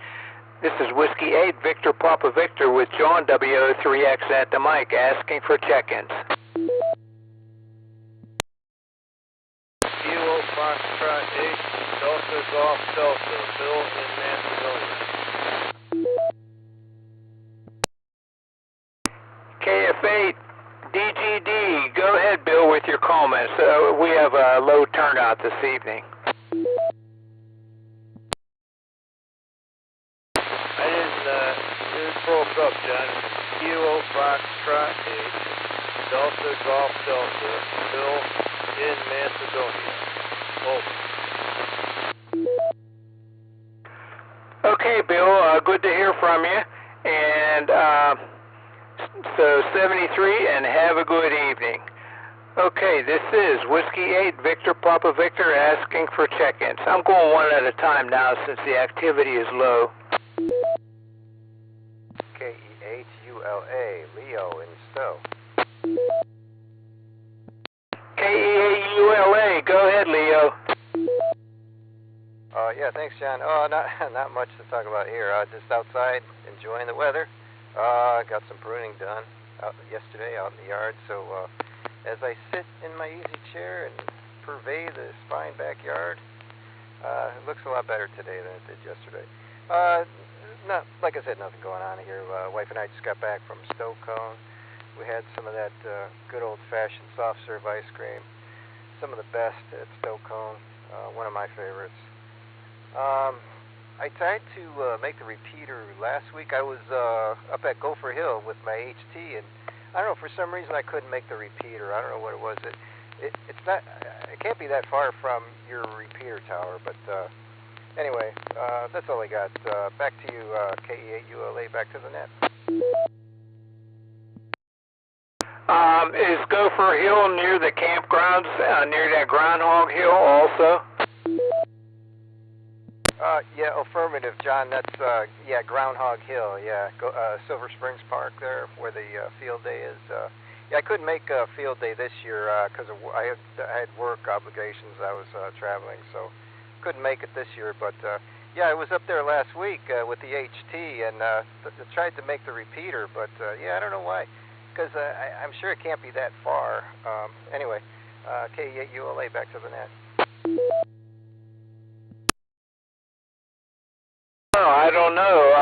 This is Whiskey 8, Victor Papa Victor with John W3X at the mic, asking for check-ins. Kilo Foxtrot 8, Delta Golf Delta, Bill in Macedonia. KF8 DGD, go ahead, Bill, with your comments. We have a low turnout this evening. It broke up, John. Kilo Foxtrot 8, Delta Golf Delta, Bill in Macedonia. Over. Okay, Bill, good to hear from you. And so 73, and have a good evening. Okay, this is Whiskey 8, Victor Papa Victor, asking for check-ins. I'm going one at a time now since the activity is low. KE8ULA, Leo in Stowe. KE8ULA, go ahead, Leo. Yeah, thanks, John. Not much to talk about here. Just outside, enjoying the weather. Got some pruning done yesterday out in the yard, so as I sit in my easy chair and purvey the fine backyard, it looks a lot better today than it did yesterday. Like I said, nothing going on here. Wife and I just got back from Stowe Cone. We had some of that good old-fashioned soft-serve ice cream, some of the best at Stowe Cone, one of my favorites. I tried to make the repeater last week. I was up at Gopher Hill with my HT, and I don't know, for some reason I couldn't make the repeater. I don't know what it was. It's not. It can't be that far from your repeater tower, but anyway, that's all I got. Back to you, KE8ULA. Back to the net. Is Gopher Hill near the campgrounds, near that Groundhog Hill also? Yeah, affirmative, John. That's, Groundhog Hill, yeah. Silver Springs Park there, where the field day is. Yeah, I couldn't make a field day this year because I had work obligations. I was traveling, so couldn't make it this year. But, yeah, I was up there last week with the HT and tried to make the repeater, but, yeah, I don't know why. Because I'm sure it can't be that far. Anyway, KE8ULA, back to the net. I don't know.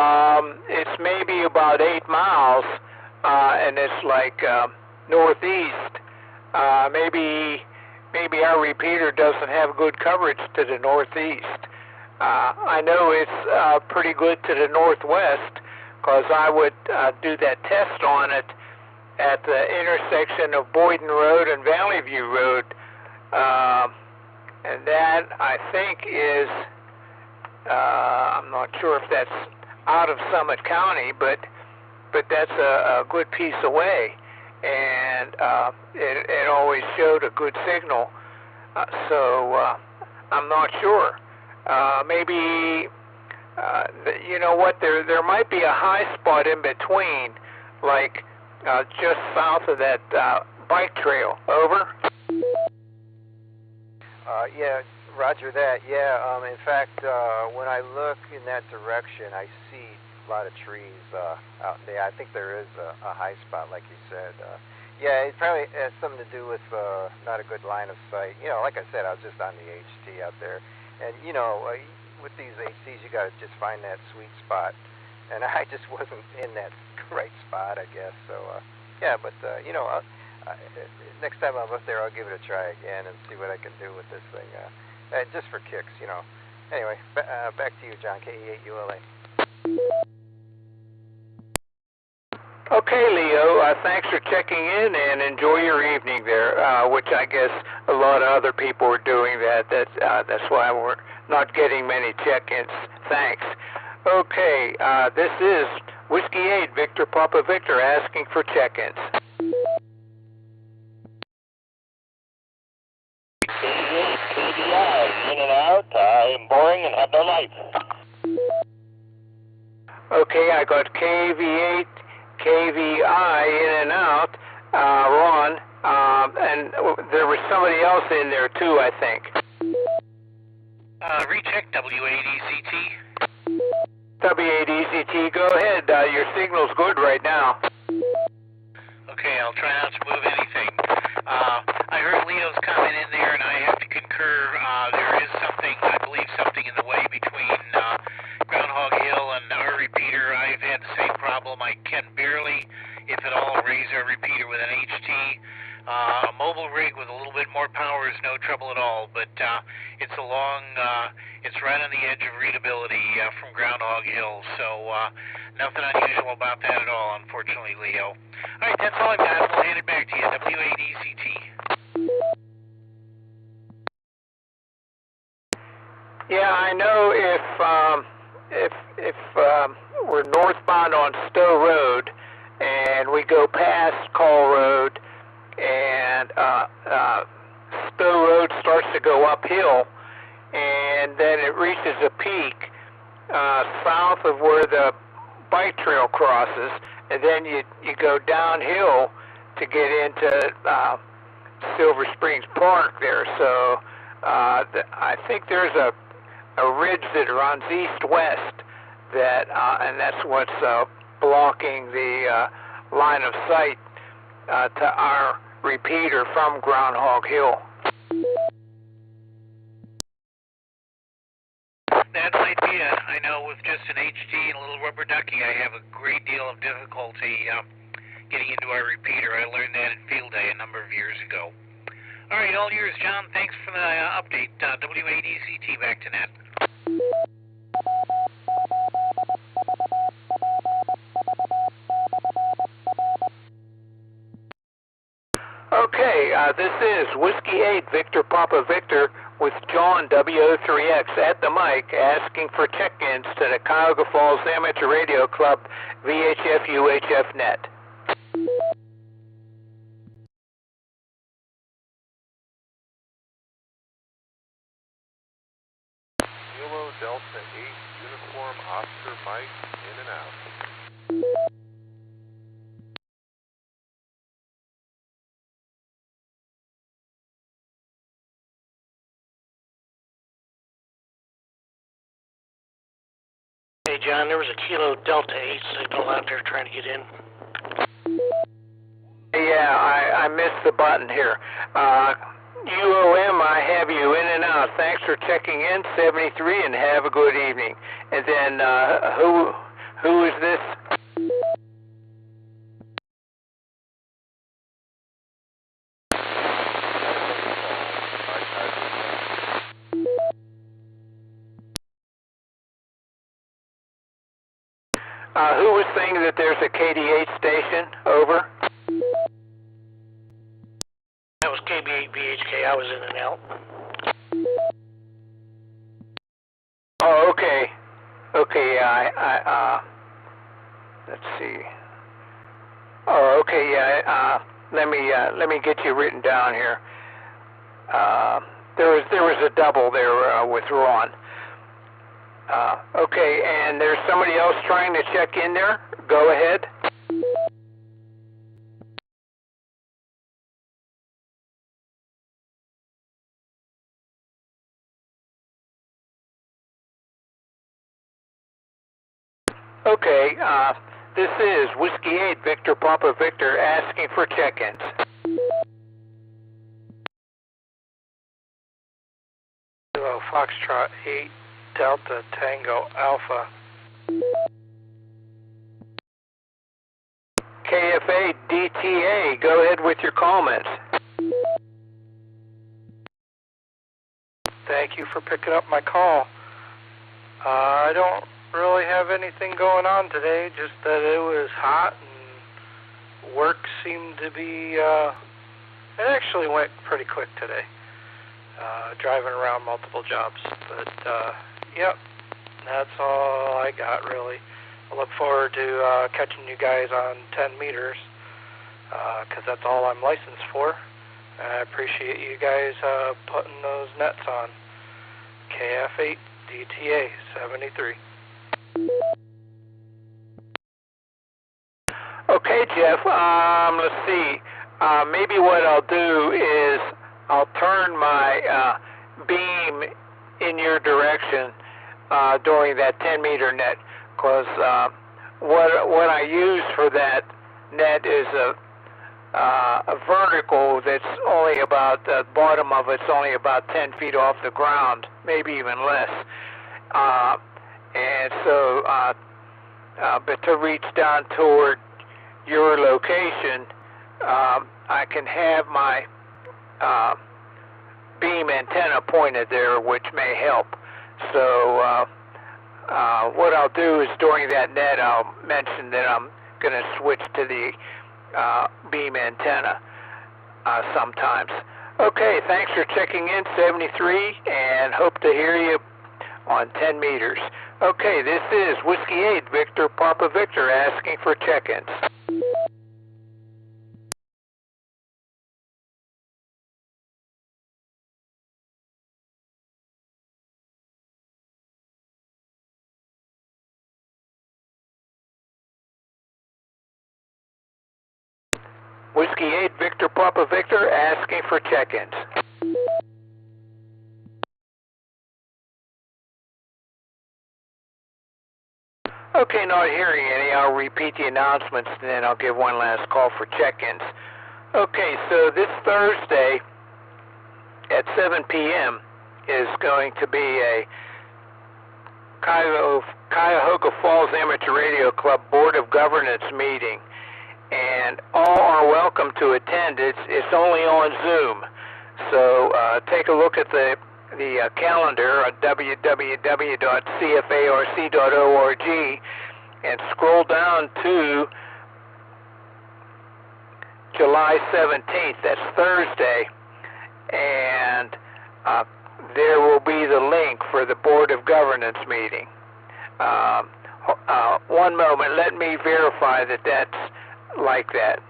It's maybe about 8 miles, and it's like northeast. Maybe our repeater doesn't have good coverage to the northeast. I know it's pretty good to the northwest, because I would do that test on it at the intersection of Boyden Road and Valley View Road, and that I think is I'm not sure if that's out of Summit County, but that's a good piece away, and it always showed a good signal. So I'm not sure. Maybe you know what? There might be a high spot in between, like just south of that bike trail. Over. Yeah, roger that. Yeah, in fact, when I look in that direction, I see a lot of trees out there. I think there is a high spot, like you said. Yeah, it probably has something to do with not a good line of sight. You know, like I said, I was just on the HT out there. And, you know, with these HTs, you got to just find that sweet spot. And I just wasn't in that right spot, I guess. So, yeah, but, you know, next time I'm up there, I'll give it a try again and see what I can do with this thing. Just for kicks, you know. Anyway, back to you, John, KE8ULA. Okay, Leo, thanks for checking in and enjoy your evening there, which I guess a lot of other people are doing that. That's why we're not getting many check-ins. Thanks. Okay, this is Whiskey 8, Victor Papa Victor, asking for check-ins. KDI, in and out. I am boring and have no life. Okay, I got KV8, KVI, in and out, Ron, and there was somebody else in there too, I think. Recheck W8ECT. W8ECT, go ahead. Your signal's good right now. Okay, I'll try not to move anything. I heard Leo's comment in there, and I have to concur. There is something, I believe, something in the way between Groundhog Hill and our repeater. I've had the same problem. I can barely, if at all, raise our repeater with an HT. A mobile rig with a little bit more power is no trouble at all, but it's a long, it's right on the edge of readability from Groundhog Hill, so nothing unusual about that at all, unfortunately, Leo. All right, that's all I've got. We'll hand it back to you. W8ECT. Yeah, I know if we're northbound on Stowe Road and we go past Call Road and Stowe Road starts to go uphill and then it reaches a peak south of where the bike trail crosses, and then you go downhill to get into Silver Springs Park there. So I think there's a ridge that runs east-west that, and that's what's blocking the line of sight to our repeater from Groundhog Hill. That might be it. I know with just an HT and a little rubber ducky, I have a great deal of difficulty getting into our repeater. I learned that in field day a number of years ago. All right, all yours, John. Thanks for the update. W8ECT, back to net. Okay, this is Whiskey 8, Victor Papa Victor, with John W03X at the mic, asking for check-ins to the Cuyahoga Falls Amateur Radio Club VHF UHF net. Kilo Delta 8, Uniform Oscar Mike, in and out. Hey, John, there was a Kilo Delta 8 signal out there trying to get in. Yeah, I missed the button here. UOM, I have you in and out. Thanks for checking in, 73, and have a good evening. And then, who is this? Who was saying that there's a KD8 station? Over. That was KB8VHK. I was in and out. Oh, Okay. Okay. Let's see. Oh, okay. Yeah. Let me get you written down here. There was a double there with Ron. Okay, and there's somebody else trying to check in there. Go ahead. Okay, this is Whiskey 8 Victor Papa Victor asking for check-ins. Kilo Foxtrot 8 Delta Tango Alpha. KFA DTA, go ahead with your comments. Thank you for picking up my call. I don't really have anything going on today, just that it was hot and work seemed to be, it actually went pretty quick today, driving around multiple jobs, but yep, that's all I got really. I look forward to catching you guys on 10 meters, because that's all I'm licensed for. I appreciate you guys putting those nets on. KF8 DTA 73. Okay, Jeff, let's see. Maybe what I'll do is I'll turn my beam in your direction during that 10-meter net, because what I use for that net is a vertical that's only about, the bottom of it's only about 10 feet off the ground, maybe even less. And so, but to reach down toward your location, I can have my beam antenna pointed there, which may help. So what I'll do is during that net, I'll mention that I'm going to switch to the beam antenna sometimes. Okay, thanks for checking in, 73, and hope to hear you on 10 meters. Okay, this is Whiskey 8 Victor Papa Victor asking for check-ins. Whiskey 8 Victor Papa Victor asking for check-ins. Okay, not hearing any. I'll repeat the announcements, and then I'll give one last call for check-ins. Okay, so this Thursday at 7 p.m. is going to be a Cuyahoga Falls Amateur Radio Club Board of Governance meeting, and all are welcome to attend. It's only on Zoom, so take a look at the calendar at www.cfarc.org and scroll down to July 17th. That's Thursday, and there will be the link for the Board of Governance meeting. One moment, let me verify that that's like that.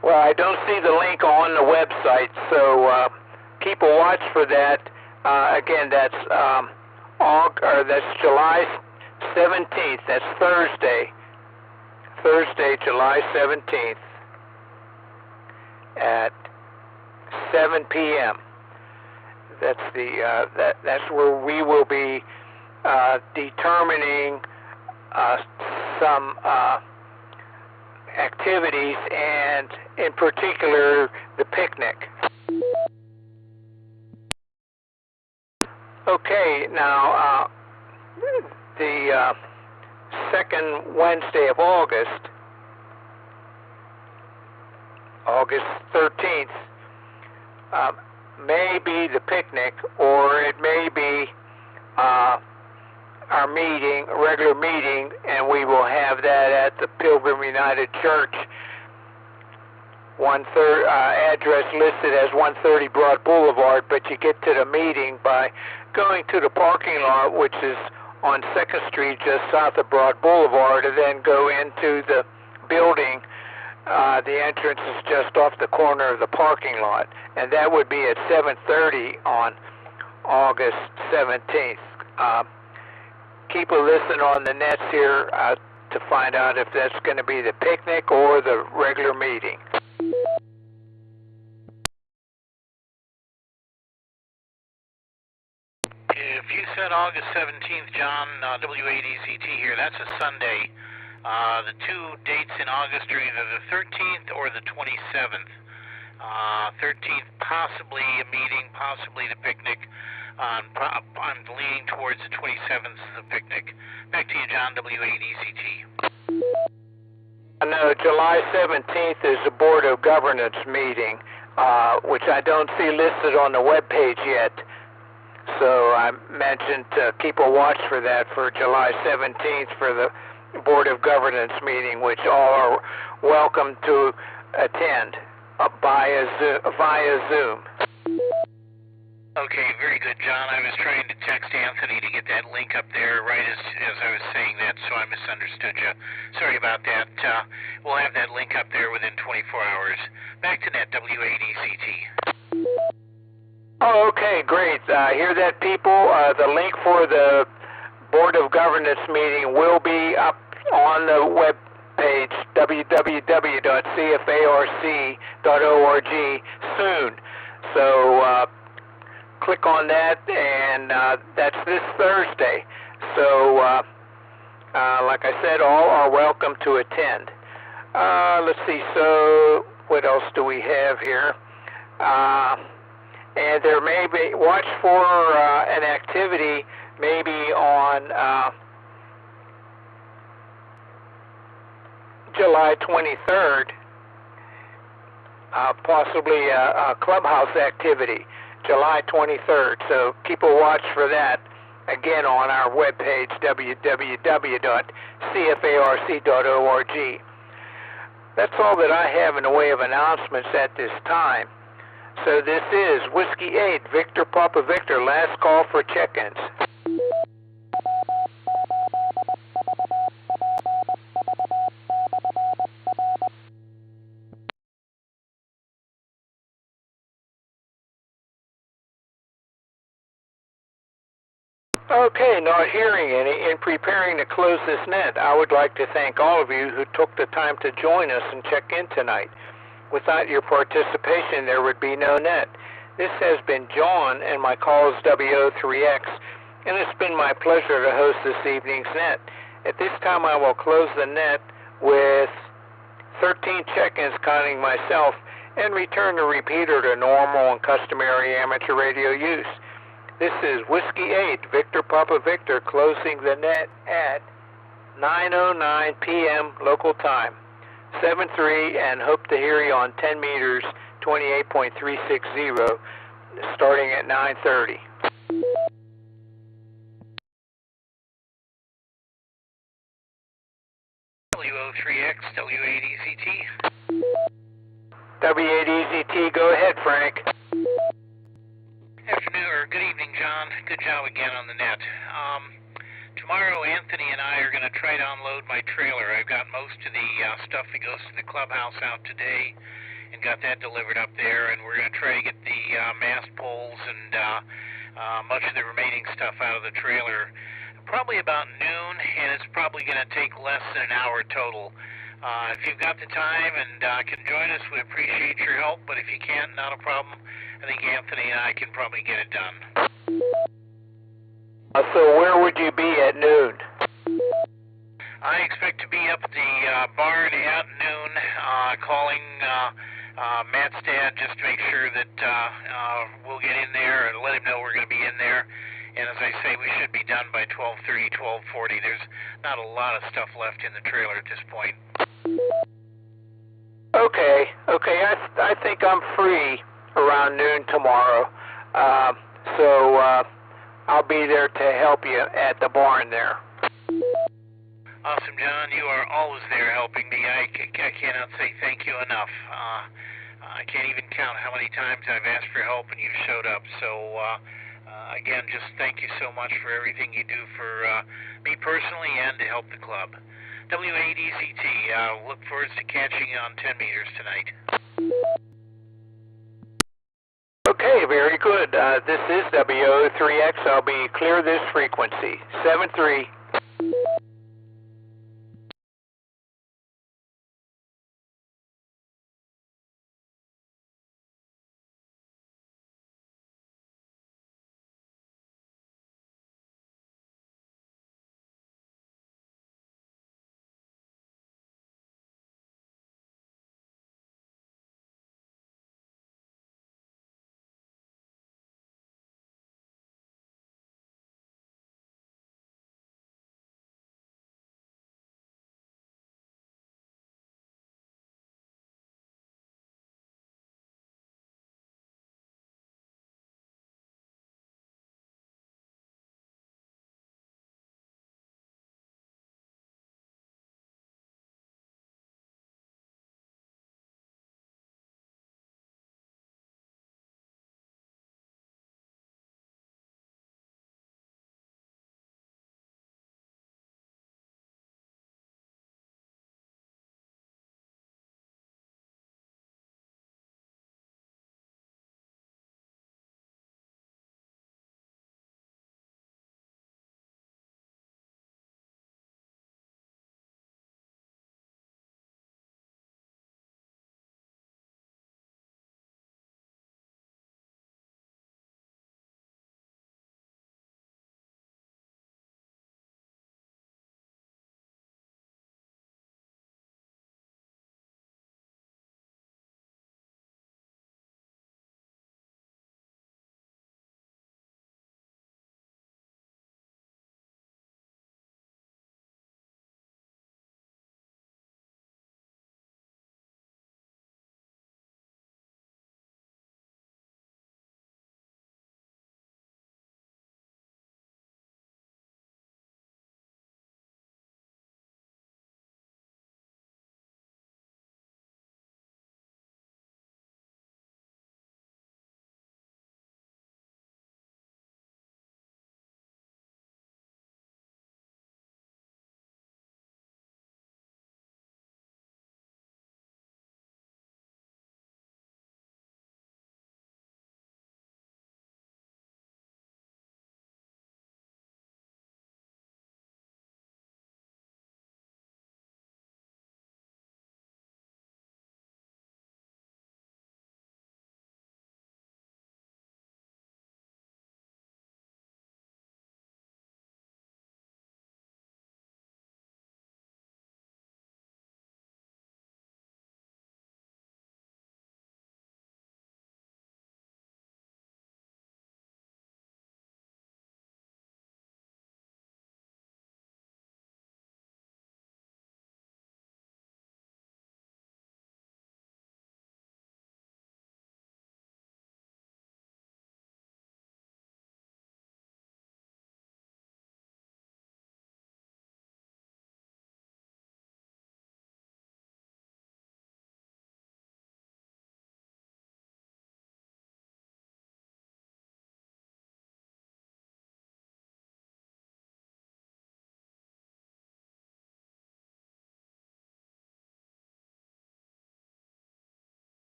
Well, I don't see the link on the website, so keep a watch for that. Again, that's July 17th. That's Thursday, July 17th at 7 p.m. That's that's where we will be determining some activities, and in particular the picnic. Okay, now the second Wednesday of August, August 13th, may be the picnic, or it may be our meeting, a regular meeting, and we will have that at the Pilgrim United Church. Address listed as 130 Broad Boulevard, but you get to the meeting by going to the parking lot, which is on 2nd Street, just south of Broad Boulevard, and then go into the building. The entrance is just off the corner of the parking lot, and that would be at 7:30 on August 17th. Keep a listen on the nets here to find out if that's going to be the picnic or the regular meeting. If you said August 17th, John, W8ECT here, that's a Sunday. The two dates in August are either the 13th or the 27th. 13th, possibly a meeting, possibly the picnic. I'm leaning towards the 27th as the picnic. Back to you, John, W8ECT. No, July 17th is the Board of Governance meeting, which I don't see listed on the web page yet. So I mentioned to keep a watch for that for July 17th for the Board of Governance meeting, which all are welcome to attend via Zoom. Okay, very good, John. I was trying to text Anthony to get that link up there right as I was saying that, so I misunderstood you. Sorry about that. We'll have that link up there within 24 hours. Back to net, W8ECT. Oh, okay, great. Hear that, people? The link for the Board of Governance meeting will be up on the web page, www.cfarc.org, soon. So click on that, and that's this Thursday. So, like I said, all are welcome to attend. Let's see, so what else do we have here? And there may be, watch for an activity maybe on July 23rd, possibly a clubhouse activity, July 23rd. So keep a watch for that, again, on our webpage, www.cfarc.org. That's all that I have in the way of announcements at this time. So this is Whiskey 8, Victor Papa Victor, last call for check-ins. Okay, not hearing any. In preparing to close this net, I would like to thank all of you who took the time to join us and check in tonight. Without your participation, there would be no net. This has been John, and my call is W03X, and it's been my pleasure to host this evening's net. At this time, I will close the net with 13 check-ins counting myself, and return the repeater to normal and customary amateur radio use. This is Whiskey 8, Victor Papa Victor, closing the net at 9:09 p.m. local time. 7-3, and hope to hear you on 10 meters, 28.360, starting at 9:30. W03X, W8EZT. W8EZT, go ahead, Frank. Afternoon, or good evening, John. Good job again on the net. Tomorrow, Anthony and I are going to try to unload my trailer. I've got most of the stuff that goes to the clubhouse out today and got that delivered up there, and we're going to try to get the mast poles and much of the remaining stuff out of the trailer. Probably about noon, and it's probably going to take less than an hour total. If you've got the time and can join us, we appreciate your help, but if you can't, not a problem. I think Anthony and I can probably get it done. So where would you be at noon? I expect to be up at the barn at noon, calling Matt's dad just to make sure that we'll get in there and let him know we're going to be in there. And as I say, we should be done by 12:30, 12:40. There's not a lot of stuff left in the trailer at this point. Okay. I think I'm free around noon tomorrow. So I'll be there to help you at the barn there. Awesome, John. You are always there helping me. I cannot say thank you enough. I can't even count how many times I've asked for help and you've showed up. So, again, just thank you so much for everything you do for me personally and to help the club. W8ECT, look forward to catching you on 10 meters tonight. Okay, very good. This is WO3X. I'll be clear this frequency. 73.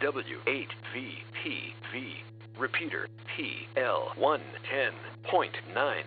W8VPV. Repeater PL110.9.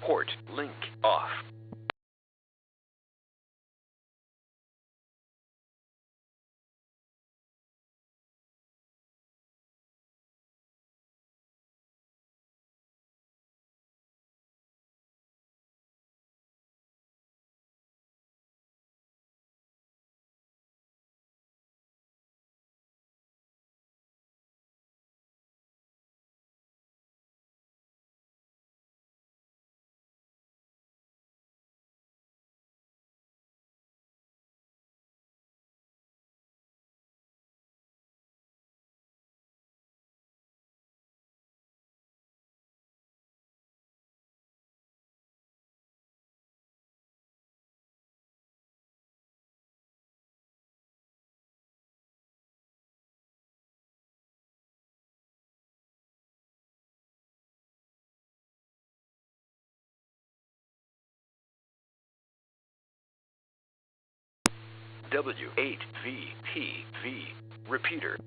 Port link off. W8VPV repeater.